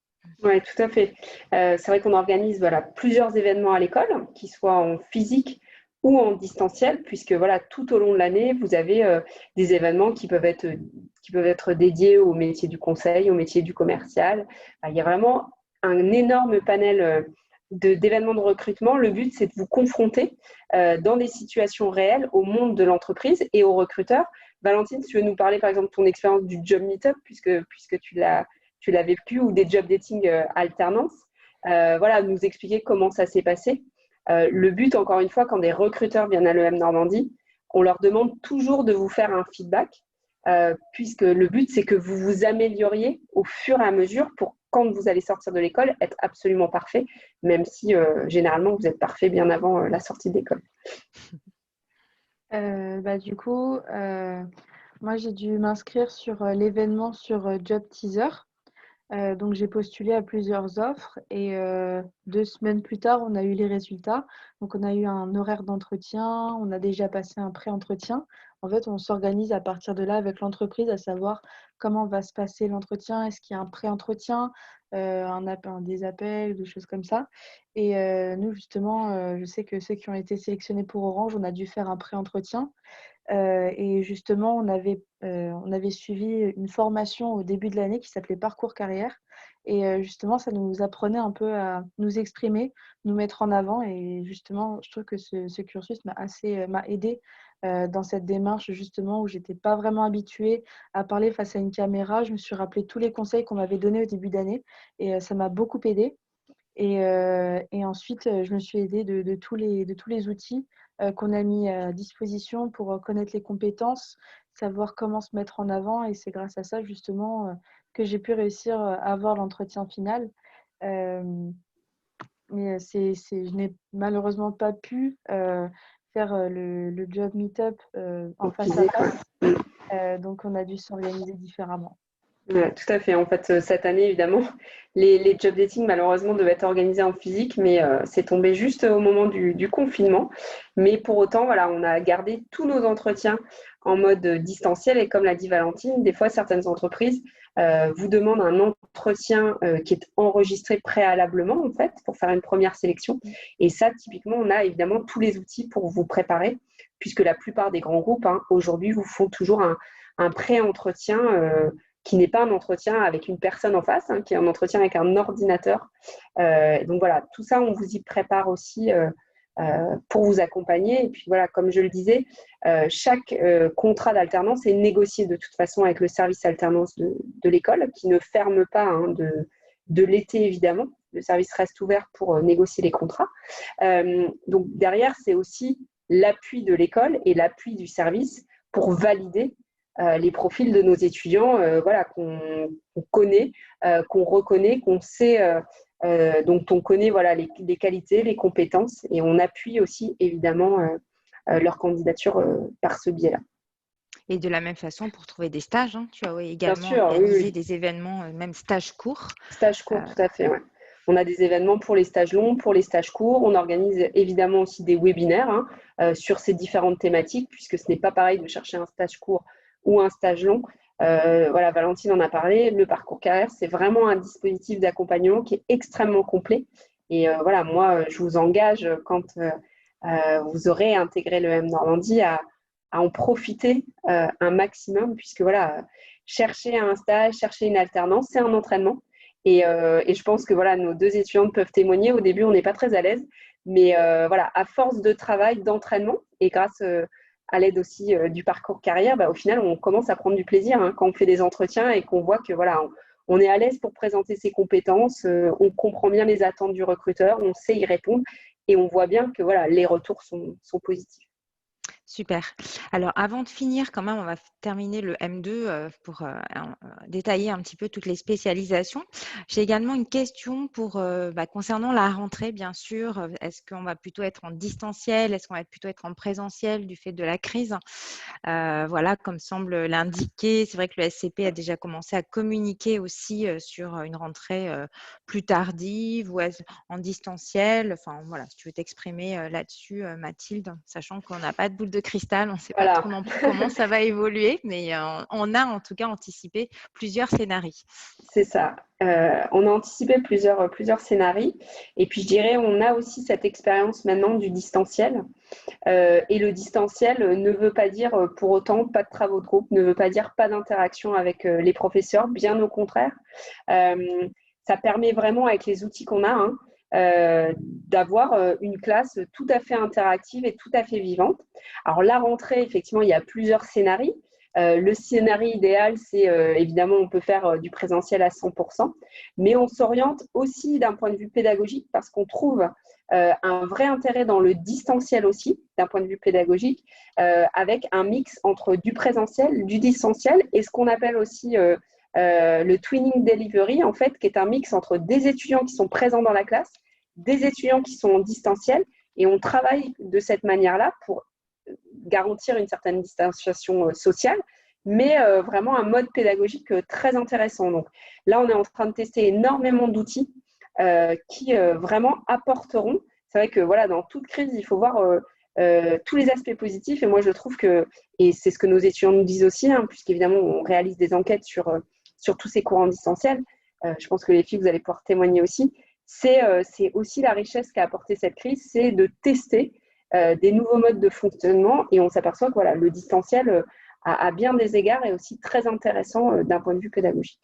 Oui, tout à fait. C'est vrai qu'on organise plusieurs événements à l'école, qui soient en physique ou en distanciel, puisque tout au long de l'année, vous avez des événements qui peuvent être dédiés au métier du conseil, au métier du commercial. Il y a vraiment un énorme panel d'événements de recrutement. Le but, c'est de vous confronter dans des situations réelles au monde de l'entreprise et aux recruteurs. Valentine, si tu veux nous parler, par exemple, de ton expérience du job meetup, puisque tu l'as vécu, ou des job dating alternance, nous expliquer comment ça s'est passé. Le but, encore une fois, quand des recruteurs viennent à l'EM Normandie, on leur demande toujours de vous faire un feedback, puisque le but, c'est que vous vous amélioriez au fur et à mesure pour, quand vous allez sortir de l'école, être absolument parfait, même si généralement, vous êtes parfait bien avant la sortie de l'école. Du coup, moi, j'ai dû m'inscrire sur l'événement sur Job Teaser. Donc, j'ai postulé à plusieurs offres et 2 semaines plus tard, on a eu les résultats. Donc, on a eu un horaire d'entretien, on a déjà passé un pré-entretien. En fait, on s'organise à partir de là avec l'entreprise, à savoir comment va se passer l'entretien, est-ce qu'il y a un pré-entretien, des appels, des choses comme ça. Et nous, justement, je sais que ceux qui ont été sélectionnés pour Orange, on a dû faire un pré-entretien. Et justement, on avait suivi une formation au début de l'année qui s'appelait Parcours Carrière. Et justement, ça nous apprenait un peu à nous exprimer, nous mettre en avant. Et justement, je trouve que ce cursus m'a aidé dans cette démarche, justement, où je n'étais pas vraiment habituée à parler face à une caméra. Je me suis rappelé tous les conseils qu'on m'avait donnés au début d'année et ça m'a beaucoup aidée. Et ensuite, je me suis aidée de tous les outils qu'on a mis à disposition pour connaître les compétences, savoir comment se mettre en avant. Et c'est grâce à ça, justement, que j'ai pu réussir à avoir l'entretien final. Mais je n'ai malheureusement pas pu faire le job meet-up en face à face. Donc, on a dû s'organiser différemment. Ouais, tout à fait. En fait, cette année, évidemment, les job dating, malheureusement, devaient être organisés en physique, mais c'est tombé juste au moment du confinement. Mais pour autant, on a gardé tous nos entretiens en mode distanciel. Et comme l'a dit Valentine, des fois, certaines entreprises vous demandent un entretien qui est enregistré préalablement, en fait, pour faire une première sélection. Et ça, typiquement, on a évidemment tous les outils pour vous préparer, puisque la plupart des grands groupes, aujourd'hui, vous font toujours un pré-entretien qui n'est pas un entretien avec une personne en face, qui est un entretien avec un ordinateur. Donc voilà, tout ça, on vous y prépare aussi pour vous accompagner. Et puis voilà, comme je le disais, chaque contrat d'alternance est négocié de toute façon avec le service alternance de l'école, qui ne ferme pas de l'été, évidemment. Le service reste ouvert pour négocier les contrats. Donc derrière, c'est aussi l'appui de l'école et l'appui du service pour valider les profils de nos étudiants qu'on connaît, qu'on reconnaît, qu'on sait, dont on connaît les qualités, les compétences, et on appuie aussi évidemment leur candidature par ce biais-là. Et de la même façon, pour trouver des stages, tu as également organisé des événements, même stages courts. Stages courts, tout à fait, ouais. On a des événements pour les stages longs, pour les stages courts. On organise évidemment aussi des webinaires sur ces différentes thématiques, puisque ce n'est pas pareil de chercher un stage court ou un stage long. Voilà, Valentine en a parlé. Le parcours carrière, c'est vraiment un dispositif d'accompagnement qui est extrêmement complet. Et voilà, moi, je vous engage quand vous aurez intégré le M Normandie à en profiter un maximum, puisque voilà, chercher un stage, chercher une alternance, c'est un entraînement. Et je pense que voilà, nos deux étudiantes peuvent témoigner. Au début, on n'est pas très à l'aise, mais voilà, à force de travail, d'entraînement, et grâce à l'aide aussi du parcours carrière, bah, au final, on commence à prendre du plaisir hein, quand on fait des entretiens et qu'on voit que voilà, on est à l'aise pour présenter ses compétences, on comprend bien les attentes du recruteur, on sait y répondre et on voit bien que voilà, les retours sont positifs. Super. Alors, avant de finir, quand même, on va terminer le M2 pour détailler un petit peu toutes les spécialisations. J'ai également une question concernant la rentrée, bien sûr. Est-ce qu'on va plutôt être en distanciel? Est-ce qu'on va plutôt être en présentiel du fait de la crise? Voilà, comme semble l'indiquer. C'est vrai que le SCP a déjà commencé à communiquer aussi sur une rentrée plus tardive ou en distanciel. Enfin, voilà, si tu veux t'exprimer là-dessus, Mathilde, sachant qu'on n'a pas de boule de cristal, on ne sait pas Voilà. trop non plus comment ça va évoluer, mais on a en tout cas anticipé plusieurs scénarios. C'est ça. On a anticipé plusieurs scénarios. Et puis, je dirais, on a aussi cette expérience maintenant du distanciel. Et le distanciel ne veut pas dire pour autant pas de travaux de groupe, ne veut pas dire pas d'interaction avec les professeurs, bien au contraire. Ça permet vraiment, avec les outils qu'on a, hein, d'avoir une classe tout à fait interactive et tout à fait vivante. Alors, la rentrée, effectivement, il y a plusieurs scénarios. Le scénario idéal, c'est évidemment, on peut faire du présentiel à 100%, mais on s'oriente aussi d'un point de vue pédagogique parce qu'on trouve un vrai intérêt dans le distanciel aussi, d'un point de vue pédagogique, avec un mix entre du présentiel, du distanciel et ce qu'on appelle aussi le twinning delivery, en fait, qui est un mix entre des étudiants qui sont présents dans la classe, des étudiants qui sont en distanciel, et on travaille de cette manière-là pour garantir une certaine distanciation sociale, mais vraiment un mode pédagogique très intéressant. Donc là, on est en train de tester énormément d'outils qui vraiment apporteront. C'est vrai que voilà, dans toute crise, il faut voir tous les aspects positifs. Et moi, je trouve que, et c'est ce que nos étudiants nous disent aussi, hein, puisqu'évidemment, on réalise des enquêtes sur tous ces cours en distanciel. Je pense que les filles, vous allez pouvoir témoigner aussi. C'est aussi la richesse qu'a apporté cette crise, c'est de tester des nouveaux modes de fonctionnement. Et on s'aperçoit que voilà, le distanciel, à bien des égards, est aussi très intéressant d'un point de vue pédagogique.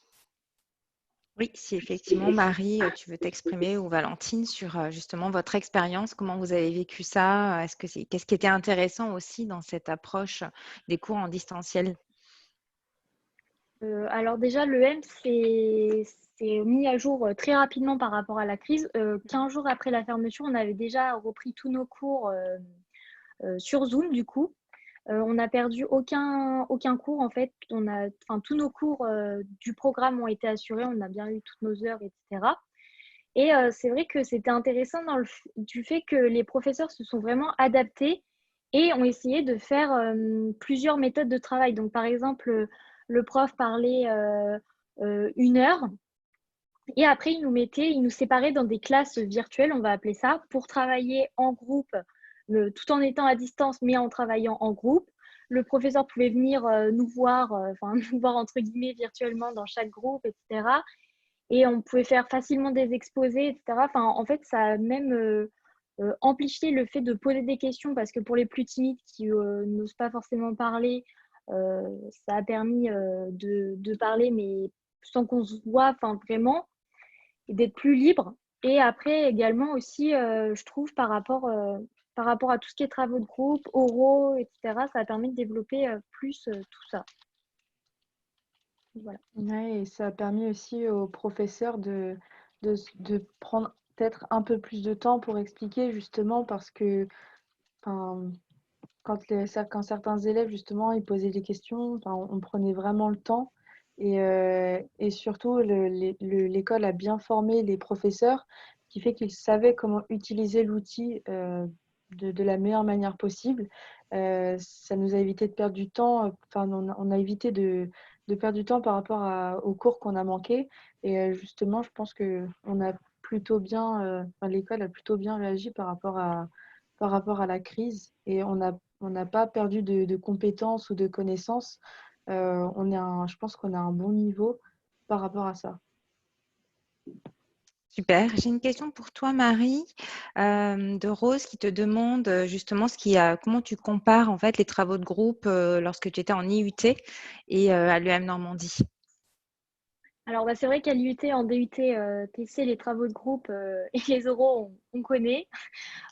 Oui, si effectivement, Marie, tu veux t'exprimer ou Valentine sur justement votre expérience, comment vous avez vécu ça? Qu'est-ce qui était intéressant aussi dans cette approche des cours en distanciel? Alors déjà, l'EM s'est mis à jour très rapidement par rapport à la crise. 15 jours après la fermeture, on avait déjà repris tous nos cours sur Zoom du coup. On n'a perdu aucun cours en fait. Tous nos cours du programme ont été assurés. On a bien eu toutes nos heures, etc. Et c'est vrai que c'était intéressant du fait que les professeurs se sont vraiment adaptés et ont essayé de faire plusieurs méthodes de travail. Donc par exemple, le prof parlait 1 heure et après il nous séparait dans des classes virtuelles, on va appeler ça, pour travailler en groupe, tout en étant à distance, mais en travaillant en groupe. Le professeur pouvait venir nous voir, nous voir entre guillemets virtuellement dans chaque groupe, etc. Et on pouvait faire facilement des exposés, etc. Enfin, en fait, ça a même amplifié le fait de poser des questions parce que pour les plus timides qui n'osent pas forcément parler, ça a permis de parler, mais sans qu'on se voit, enfin vraiment, et d'être plus libre. Et après, également aussi, je trouve, par rapport à tout ce qui est travaux de groupe, oraux, etc., ça a permis de développer plus tout ça. Voilà. Ouais, et ça a permis aussi aux professeurs de prendre peut-être un peu plus de temps pour expliquer justement parce que enfin, quand certains élèves justement ils posaient des questions, enfin, on prenait vraiment le temps et surtout l'école a bien formé les professeurs, ce qui fait qu'ils savaient comment utiliser l'outil de la meilleure manière possible. Ça nous a évité de perdre du temps, enfin on a évité de perdre du temps par rapport aux cours qu'on a manqués. Et justement, je pense que on a plutôt bien, l'école a plutôt bien réagi par rapport à la crise et on n'a pas perdu de compétences ou de connaissances. je pense qu'on a un bon niveau par rapport à ça. Super. J'ai une question pour toi, Marie, de Rose, qui te demande justement comment tu compares en fait les travaux de groupe lorsque tu étais en IUT et à l'UM Normandie. Alors, c'est vrai qu'à l'IUT, en DUT, TC, les travaux de groupe et les oraux, on connaît.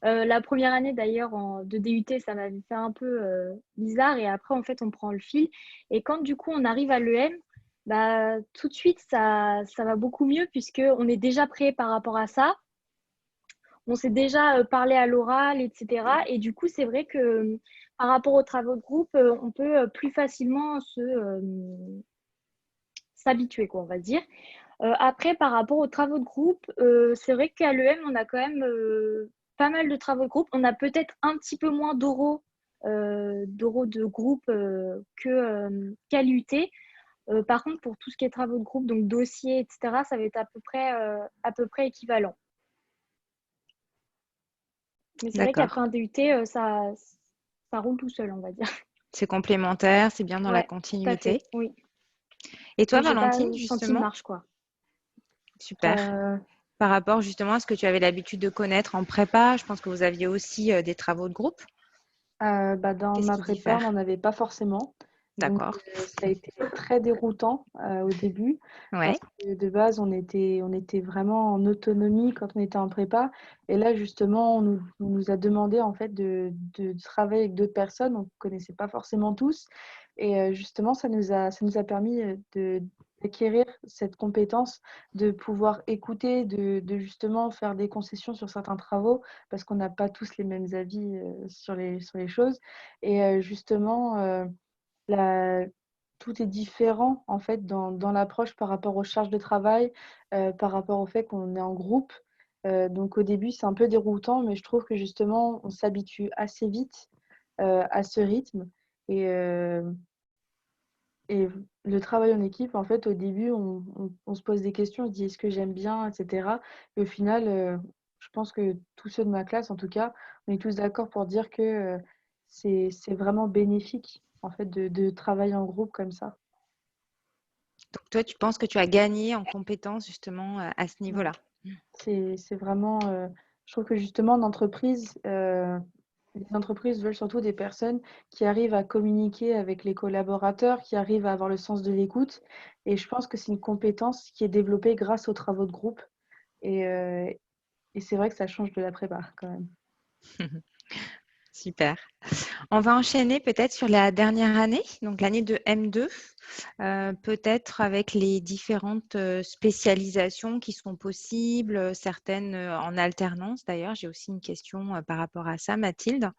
La première année, d'ailleurs, de DUT, ça m'avait fait un peu bizarre. Et après, en fait, on prend le fil. Et quand, du coup, on arrive à l'EM, tout de suite, ça va beaucoup mieux puisqu'on est déjà prêt par rapport à ça. On s'est déjà parlé à l'oral, etc. Et du coup, c'est vrai que par rapport aux travaux de groupe, on peut plus facilement s'habituer, quoi, on va dire. Après, par rapport aux travaux de groupe, c'est vrai qu'à l'EM, on a quand même pas mal de travaux de groupe. On a peut-être un petit peu moins d'oraux de groupe qu'à l'UT. Par contre, pour tout ce qui est travaux de groupe, donc dossiers, etc., ça va être à peu près équivalent. Mais c'est vrai D'accord. qu'après un DUT, ça roule tout seul, on va dire. C'est complémentaire, c'est bien dans la Ouais, tout à continuité. fait, oui. Et toi, Oui, j'ai pas Valentine, senti de justement? marche, quoi. Super. Euh, Par rapport justement à ce que tu avais l'habitude de connaître en prépa, je pense que vous aviez aussi des travaux de groupe. Dans Qu'est-ce ma qui prépa, on diffère? n'en avait pas forcément. Donc, D'accord. ça a été très déroutant au début Ouais. parce que de base, on était vraiment en autonomie quand on était en prépa. Et là, justement, on nous a demandé en fait de travailler avec d'autres personnes. On ne connaissait pas forcément tous. Et justement, ça nous a permis d'acquérir cette compétence de pouvoir écouter, de justement faire des concessions sur certains travaux parce qu'on n'a pas tous les mêmes avis sur les choses. Et justement, la- tout est différent en fait dans l'approche par rapport aux charges de travail, par rapport au fait qu'on est en groupe. Donc au début, c'est un peu déroutant, mais je trouve que justement, on s'habitue assez vite à ce rythme. Et, euh, et le travail en équipe, en fait, au début, on se pose des questions, on se dit est-ce que j'aime bien, etc. Et au final, je pense que tous ceux de ma classe, en tout cas, on est tous d'accord pour dire que c'est vraiment bénéfique, en fait, de travailler en groupe comme ça. Donc toi, tu penses que tu as gagné en compétences justement à ce Ouais. niveau-là. C'est vraiment, je trouve que justement, en entreprise, les entreprises veulent surtout des personnes qui arrivent à communiquer avec les collaborateurs, qui arrivent à avoir le sens de l'écoute. Et je pense que c'est une compétence qui est développée grâce aux travaux de groupe. Et, euh, et c'est vrai que ça change de la prépa quand même. Super. On va enchaîner peut-être sur la dernière année, donc l'année de M2, peut-être avec les différentes spécialisations qui sont possibles, certaines en alternance. D'ailleurs, j'ai aussi une question par rapport à ça, Mathilde.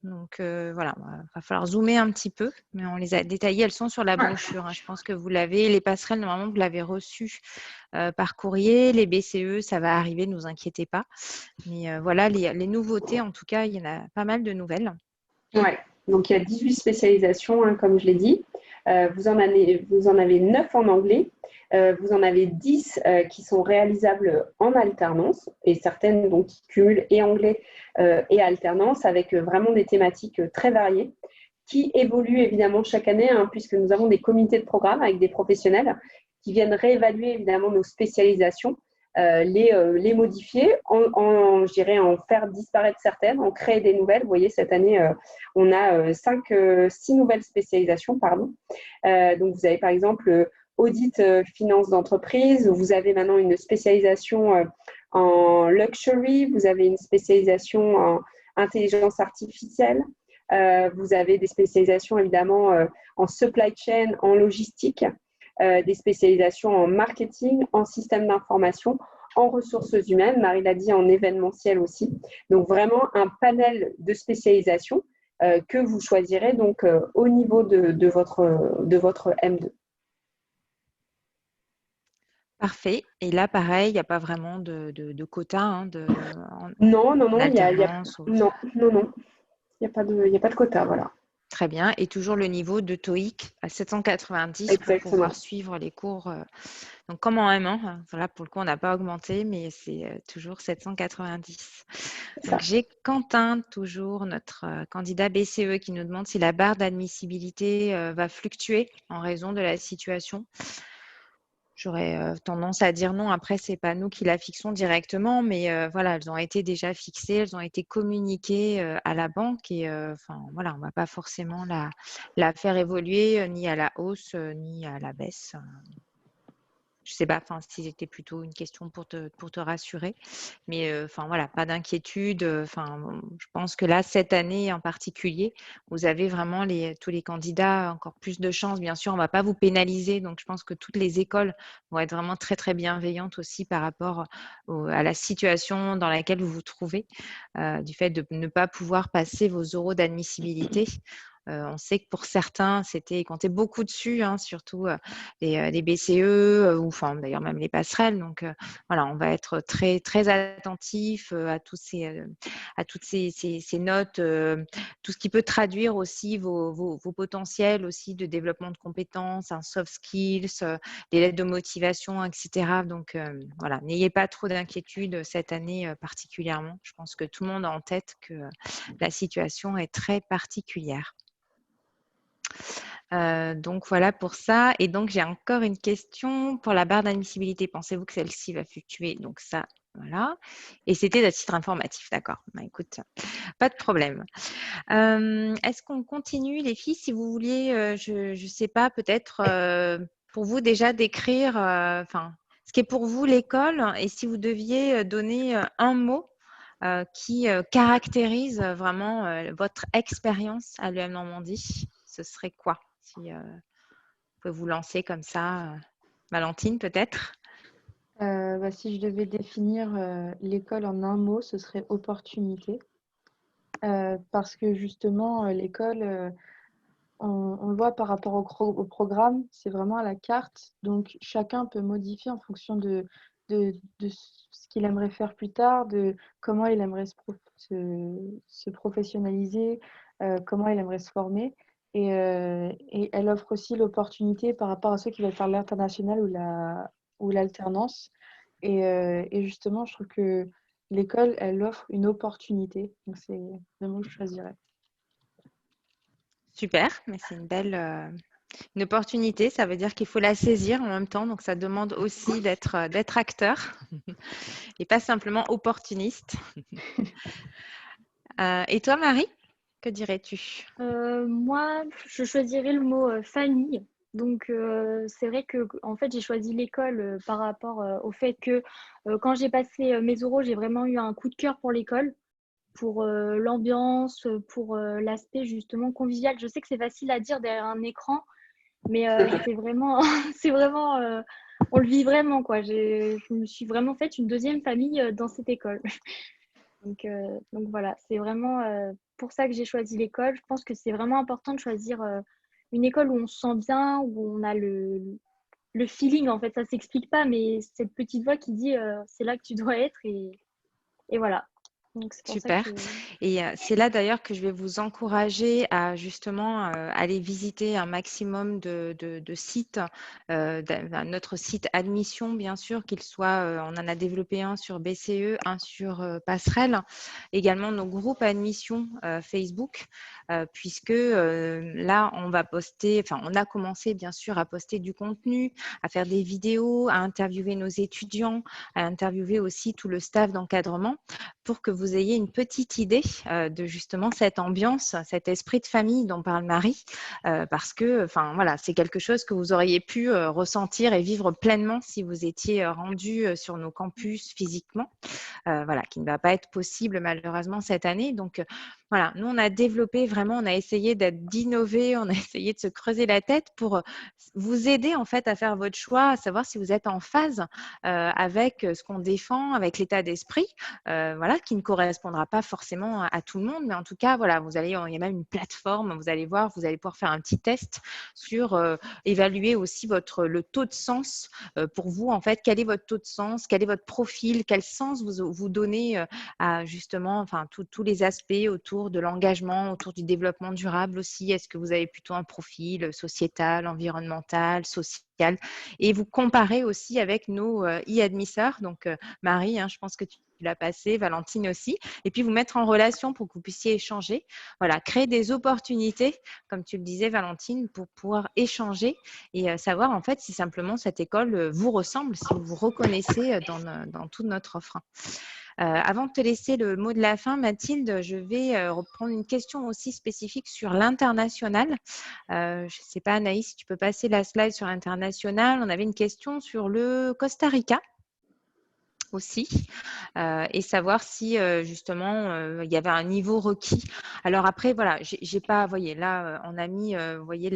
Donc voilà, il va falloir zoomer un petit peu, mais on les a détaillées, elles sont sur la brochure. Je pense que vous l'avez, les passerelles, normalement, vous l'avez reçues par courrier. Les BCE, ça va arriver, ne vous inquiétez pas. Mais voilà, les nouveautés, en tout cas, il y en a pas mal de nouvelles. Ouais. Donc, il y a 18 spécialisations, hein, comme je l'ai dit. Vous en avez 9 en anglais. Vous en avez 10 qui sont réalisables en alternance et certaines donc, qui cumulent et anglais et alternance avec vraiment des thématiques très variées qui évoluent évidemment chaque année hein, puisque nous avons des comités de programme avec des professionnels qui viennent réévaluer évidemment nos spécialisations les modifier, je dirais en faire disparaître certaines, en créer des nouvelles. Vous voyez, cette année, on a 6 nouvelles spécialisations. Pardon. Donc, vous avez par exemple audit finance d'entreprise. Vous avez maintenant une spécialisation en luxury. Vous avez une spécialisation en intelligence artificielle. Vous avez des spécialisations évidemment en supply chain, en logistique. Des spécialisations en marketing, en système d'information, en ressources humaines, Marie l'a dit, en événementiel aussi. Donc, vraiment un panel de spécialisations que vous choisirez donc au niveau de votre M2. Parfait. Et là, pareil, il n'y a pas vraiment de quota hein, Non, il y a d'alternance. non, il n'y a pas de quota, voilà. Très bien. Et toujours le niveau de TOEIC à 790 pour Exactement. pouvoir suivre les cours. Donc, comme en M1, voilà, pour le coup, on n'a pas augmenté, mais c'est toujours 790. Donc, j'ai Quentin, toujours notre candidat BCE, qui nous demande si la barre d'admissibilité va fluctuer en raison de la situation. J'aurais tendance à dire non. Après, c'est pas nous qui la fixons directement, mais voilà, elles ont été déjà fixées, elles ont été communiquées à la banque et enfin voilà, on va pas forcément la faire évoluer ni à la hausse ni à la baisse. Je sais pas, enfin, si c'était plutôt une question pour te rassurer, mais enfin voilà, pas d'inquiétude. Enfin, je pense que là, cette année en particulier, vous avez vraiment tous les candidats encore plus de chance. Bien sûr, on va pas vous pénaliser, donc je pense que toutes les écoles vont être vraiment très très bienveillantes aussi par rapport à la situation dans laquelle vous vous trouvez, du fait de ne pas pouvoir passer vos euros d'admissibilité. On sait que pour certains, ils comptaient beaucoup dessus, hein, surtout les BCE, ou enfin d'ailleurs même les passerelles. Donc voilà, on va être très très attentif à toutes ces notes, tout ce qui peut traduire aussi vos potentiels aussi de développement de compétences, un soft skills, des lettres de motivation, etc. Donc voilà, n'ayez pas trop d'inquiétude cette année particulièrement. Je pense que tout le monde a en tête que la situation est très particulière. Donc voilà pour ça. Et donc j'ai encore une question pour la barre d'admissibilité. Pensez-vous que celle-ci va fluctuer? Donc ça, voilà. Et c'était à titre informatif, d'accord. Bah, écoute, pas de problème. Est-ce qu'on continue, les filles, si vous vouliez, je ne sais pas, peut-être pour vous déjà décrire, enfin, ce qu'est pour vous l'école, et si vous deviez donner un mot qui caractérise vraiment votre expérience à l'EM Normandie, ce serait quoi? Si vous pouvez vous lancer comme ça, Valentine peut-être? Si je devais définir l'école en un mot, ce serait opportunité. Parce que justement, l'école, on le voit par rapport au programme, c'est vraiment à la carte. Donc, chacun peut modifier en fonction de ce qu'il aimerait faire plus tard, de comment il aimerait se professionnaliser, comment il aimerait se former. Et elle offre aussi l'opportunité par rapport à ceux qui veulent faire l'international ou l'alternance. Et justement, je trouve que l'école, elle offre une opportunité. Donc, c'est le mot que je choisirais. Super, mais c'est une opportunité. Ça veut dire qu'il faut la saisir en même temps. Donc, ça demande aussi d'être acteur et pas simplement opportuniste. Et toi, Marie, que dirais-tu? Moi, je choisirais le mot famille. Donc, c'est vrai que en fait, j'ai choisi l'école par rapport au fait que quand j'ai passé mes oraux, j'ai vraiment eu un coup de cœur pour l'école, pour l'ambiance, pour l'aspect justement convivial. Je sais que c'est facile à dire derrière un écran, mais c'est vraiment, c'est vraiment, on le vit vraiment, quoi. Je me suis vraiment faite une deuxième famille dans cette école. Donc voilà, c'est vraiment pour ça que j'ai choisi l'école. Je pense que c'est vraiment important de choisir une école où on se sent bien, où on a le feeling, en fait, ça s'explique pas, mais cette petite voix qui dit c'est là que tu dois être et voilà. Donc c'est pour ça Super. que Et c'est là d'ailleurs que je vais vous encourager à justement aller visiter un maximum de sites, notre site admission bien sûr, qu'il soit, on en a développé un sur BCE, un sur Passerelle, également nos groupes admission Facebook, puisque là on va poster, enfin on a commencé bien sûr à poster du contenu, à faire des vidéos, à interviewer nos étudiants, à interviewer aussi tout le staff d'encadrement, pour que vous ayez une petite idée de justement cette ambiance, cet esprit de famille dont parle Marie, parce que enfin, voilà, c'est quelque chose que vous auriez pu ressentir et vivre pleinement si vous étiez rendu sur nos campus physiquement, voilà, qui ne va pas être possible malheureusement cette année. Donc voilà, nous on a développé vraiment, on a essayé d'innover, on a essayé de se creuser la tête pour vous aider en fait à faire votre choix, à savoir si vous êtes en phase avec ce qu'on défend, avec l'état d'esprit, voilà, qui ne correspond correspondra pas forcément à tout le monde, mais en tout cas, voilà, il y a même une plateforme, vous allez voir, vous allez pouvoir faire un petit test sur évaluer aussi le taux de sens pour vous, en fait, quel est votre taux de sens, quel est votre profil, quel sens vous donnez à justement, enfin, tous les aspects autour de l'engagement, autour du développement durable aussi. Est-ce que vous avez plutôt un profil sociétal, environnemental, social? Et vous comparez aussi avec nos e-admisseurs, donc Marie, hein, je pense que tu l'as passé, Valentine aussi, et puis vous mettre en relation pour que vous puissiez échanger. Voilà, créer des opportunités, comme tu le disais, Valentine, pour pouvoir échanger et savoir en fait si simplement cette école vous ressemble, si vous vous reconnaissez dans toute notre offre. Avant de te laisser le mot de la fin, Mathilde, je vais reprendre une question aussi spécifique sur l'international. Je ne sais pas, Anaïs, si tu peux passer la slide sur l'international. On avait une question sur le Costa Rica aussi et savoir si justement il y avait un niveau requis. Alors après, voilà, j'ai pas, voyez, là, on a mis, vous voyez,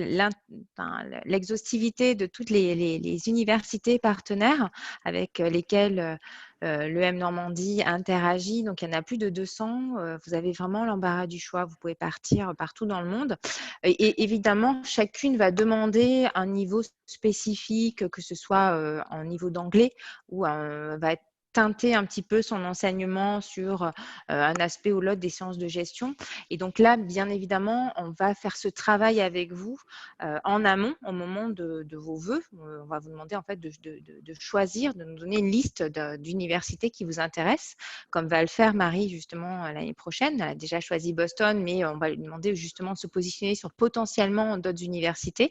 l'exhaustivité de toutes les universités partenaires avec lesquelles l'EM Normandie interagit. Donc, il y en a plus de 200. Vous avez vraiment l'embarras du choix. Vous pouvez partir partout dans le monde. Et évidemment, chacune va demander un niveau spécifique, que ce soit en niveau d'anglais ou va être teinter un petit peu son enseignement sur un aspect ou l'autre des sciences de gestion. Et donc là, bien évidemment, on va faire ce travail avec vous en amont, au moment de vos vœux. On va vous demander en fait de choisir, de nous donner une liste d'universités qui vous intéressent, comme va le faire Marie justement l'année prochaine. Elle a déjà choisi Boston, mais on va lui demander justement de se positionner sur potentiellement d'autres universités.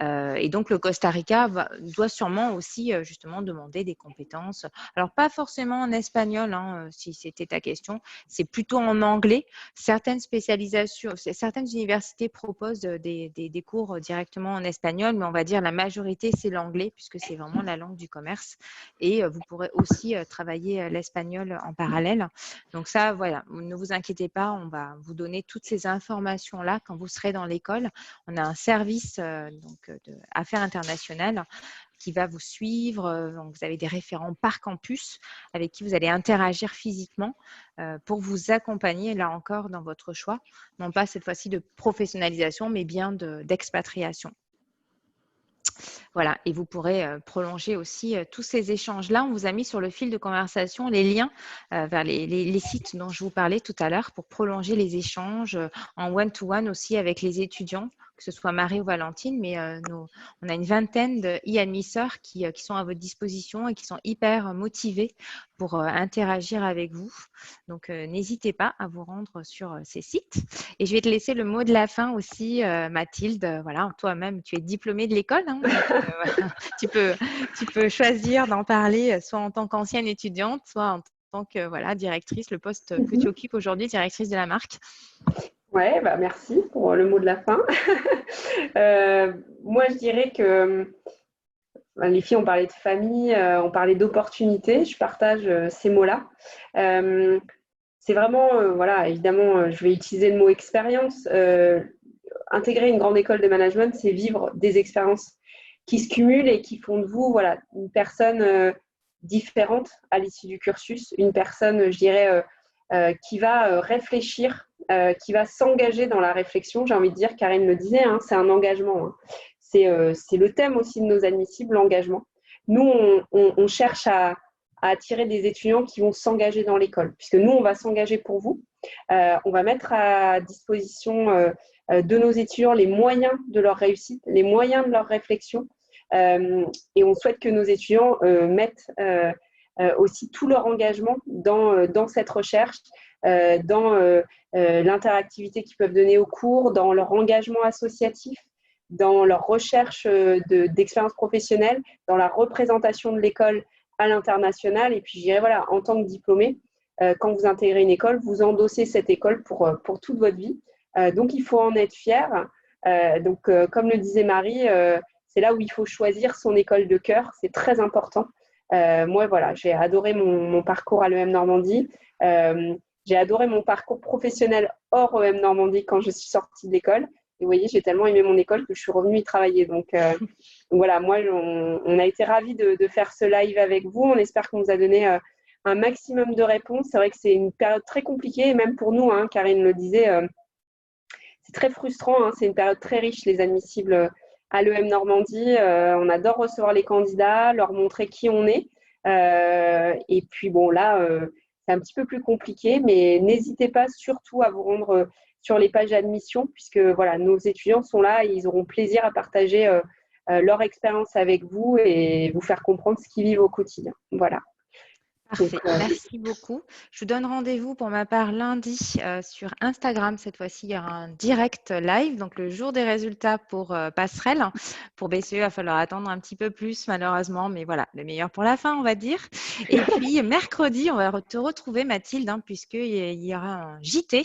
Et donc, le Costa Rica doit sûrement aussi justement demander des compétences. Alors, pas forcément en espagnol, hein, si c'était ta question. C'est plutôt en anglais. Certaines spécialisations, certaines universités proposent des cours directement en espagnol, mais on va dire la majorité, c'est l'anglais, puisque c'est vraiment la langue du commerce. Et vous pourrez aussi travailler l'espagnol en parallèle. Donc ça, voilà, ne vous inquiétez pas, on va vous donner toutes ces informations-là quand vous serez dans l'école. On a un service d'affaires internationales qui va vous suivre. Donc, vous avez des référents par campus avec qui vous allez interagir physiquement pour vous accompagner, là encore, dans votre choix. Non pas cette fois-ci de professionnalisation, mais bien d'expatriation. Voilà, et vous pourrez prolonger aussi tous ces échanges-là. On vous a mis sur le fil de conversation les liens vers les sites dont je vous parlais tout à l'heure pour prolonger les échanges en one-to-one aussi avec les étudiants, que ce soit Marie ou Valentine, mais on a une vingtaine de e-admisseurs qui sont à votre disposition et qui sont hyper motivés pour interagir avec vous. Donc, n'hésitez pas à vous rendre sur ces sites. Et je vais te laisser le mot de la fin aussi, Mathilde. Voilà, toi-même, tu es diplômée de l'école. Hein, tu peux choisir d'en parler soit en tant qu'ancienne étudiante, soit en tant que directrice, le poste que tu occupes aujourd'hui, directrice de la marque. Ouais, bah merci pour le mot de la fin. Moi, je dirais que les filles ont parlé de famille, on parlait d'opportunités. Je partage ces mots-là. C'est vraiment, voilà, évidemment, je vais utiliser le mot expérience. Intégrer une grande école de management, c'est vivre des expériences qui se cumulent et qui font de vous, voilà, une personne différente à l'issue du cursus, une personne, je dirais, qui va réfléchir, qui va s'engager dans la réflexion. J'ai envie de dire, Karine le disait, hein, c'est un engagement. Hein. C'est le thème aussi de nos admissibles, l'engagement. Nous, on cherche à attirer des étudiants qui vont s'engager dans l'école, puisque nous, on va s'engager pour vous. On va mettre à disposition de nos étudiants les moyens de leur réussite, les moyens de leur réflexion. Et on souhaite que nos étudiants mettent aussi tout leur engagement dans cette recherche, dans l'interactivité qu'ils peuvent donner au cours, dans leur engagement associatif, dans leur recherche d'expérience professionnelle, dans la représentation de l'école à l'international. Et puis, je dirais, voilà, en tant que diplômé, quand vous intégrez une école, vous endossez cette école pour toute votre vie. Donc, il faut en être fier. Comme le disait Marie, c'est là où il faut choisir son école de cœur. C'est très important. Moi, voilà, j'ai adoré mon parcours à l'EM Normandie. J'ai adoré mon parcours professionnel hors EM Normandie quand je suis sortie de l'école. Et vous voyez, j'ai tellement aimé mon école que je suis revenue y travailler. Donc voilà, moi, on a été ravis de faire ce live avec vous. On espère qu'on vous a donné un maximum de réponses. C'est vrai que c'est une période très compliquée, et même pour nous, hein, Karine le disait, c'est très frustrant, hein, c'est une période très riche, les admissibles à l'EM Normandie. On adore recevoir les candidats, leur montrer qui on est. Et puis bon, là, c'est un petit peu plus compliqué, mais n'hésitez pas surtout à vous rendre sur les pages d'admission, puisque voilà, nos étudiants sont là et ils auront plaisir à partager leur expérience avec vous et vous faire comprendre ce qu'ils vivent au quotidien. Voilà. Parfait, Donc, merci beaucoup. Je vous donne rendez-vous pour ma part lundi sur Instagram. Cette fois-ci, il y aura un direct live, donc le jour des résultats pour Passerelle. Pour BCE, il va falloir attendre un petit peu plus malheureusement, mais voilà, le meilleur pour la fin, on va dire. Et puis mercredi, on va te retrouver Mathilde, hein, puisqu'il y aura un JT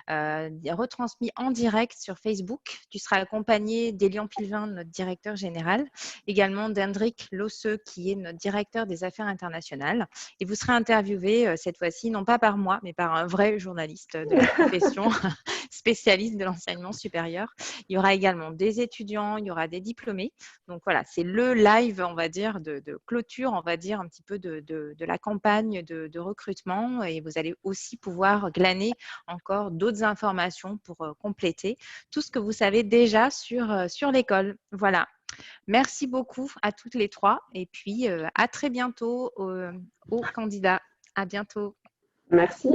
retransmis en direct sur Facebook. Tu seras accompagnée d'Elian Pilvin, notre directeur général, également d'Hendrik Losseux, qui est notre directeur des affaires internationales. Et vous serez interviewé cette fois-ci, non pas par moi, mais par un vrai journaliste de la profession, spécialiste de l'enseignement supérieur. Il y aura également des étudiants, il y aura des diplômés. Donc voilà, c'est le live, on va dire, de clôture, on va dire, un petit peu de la campagne de recrutement. Et vous allez aussi pouvoir glaner encore d'autres informations pour compléter tout ce que vous savez déjà sur l'école. Voilà. Merci beaucoup à toutes les trois et puis à très bientôt aux candidats. À bientôt. merci.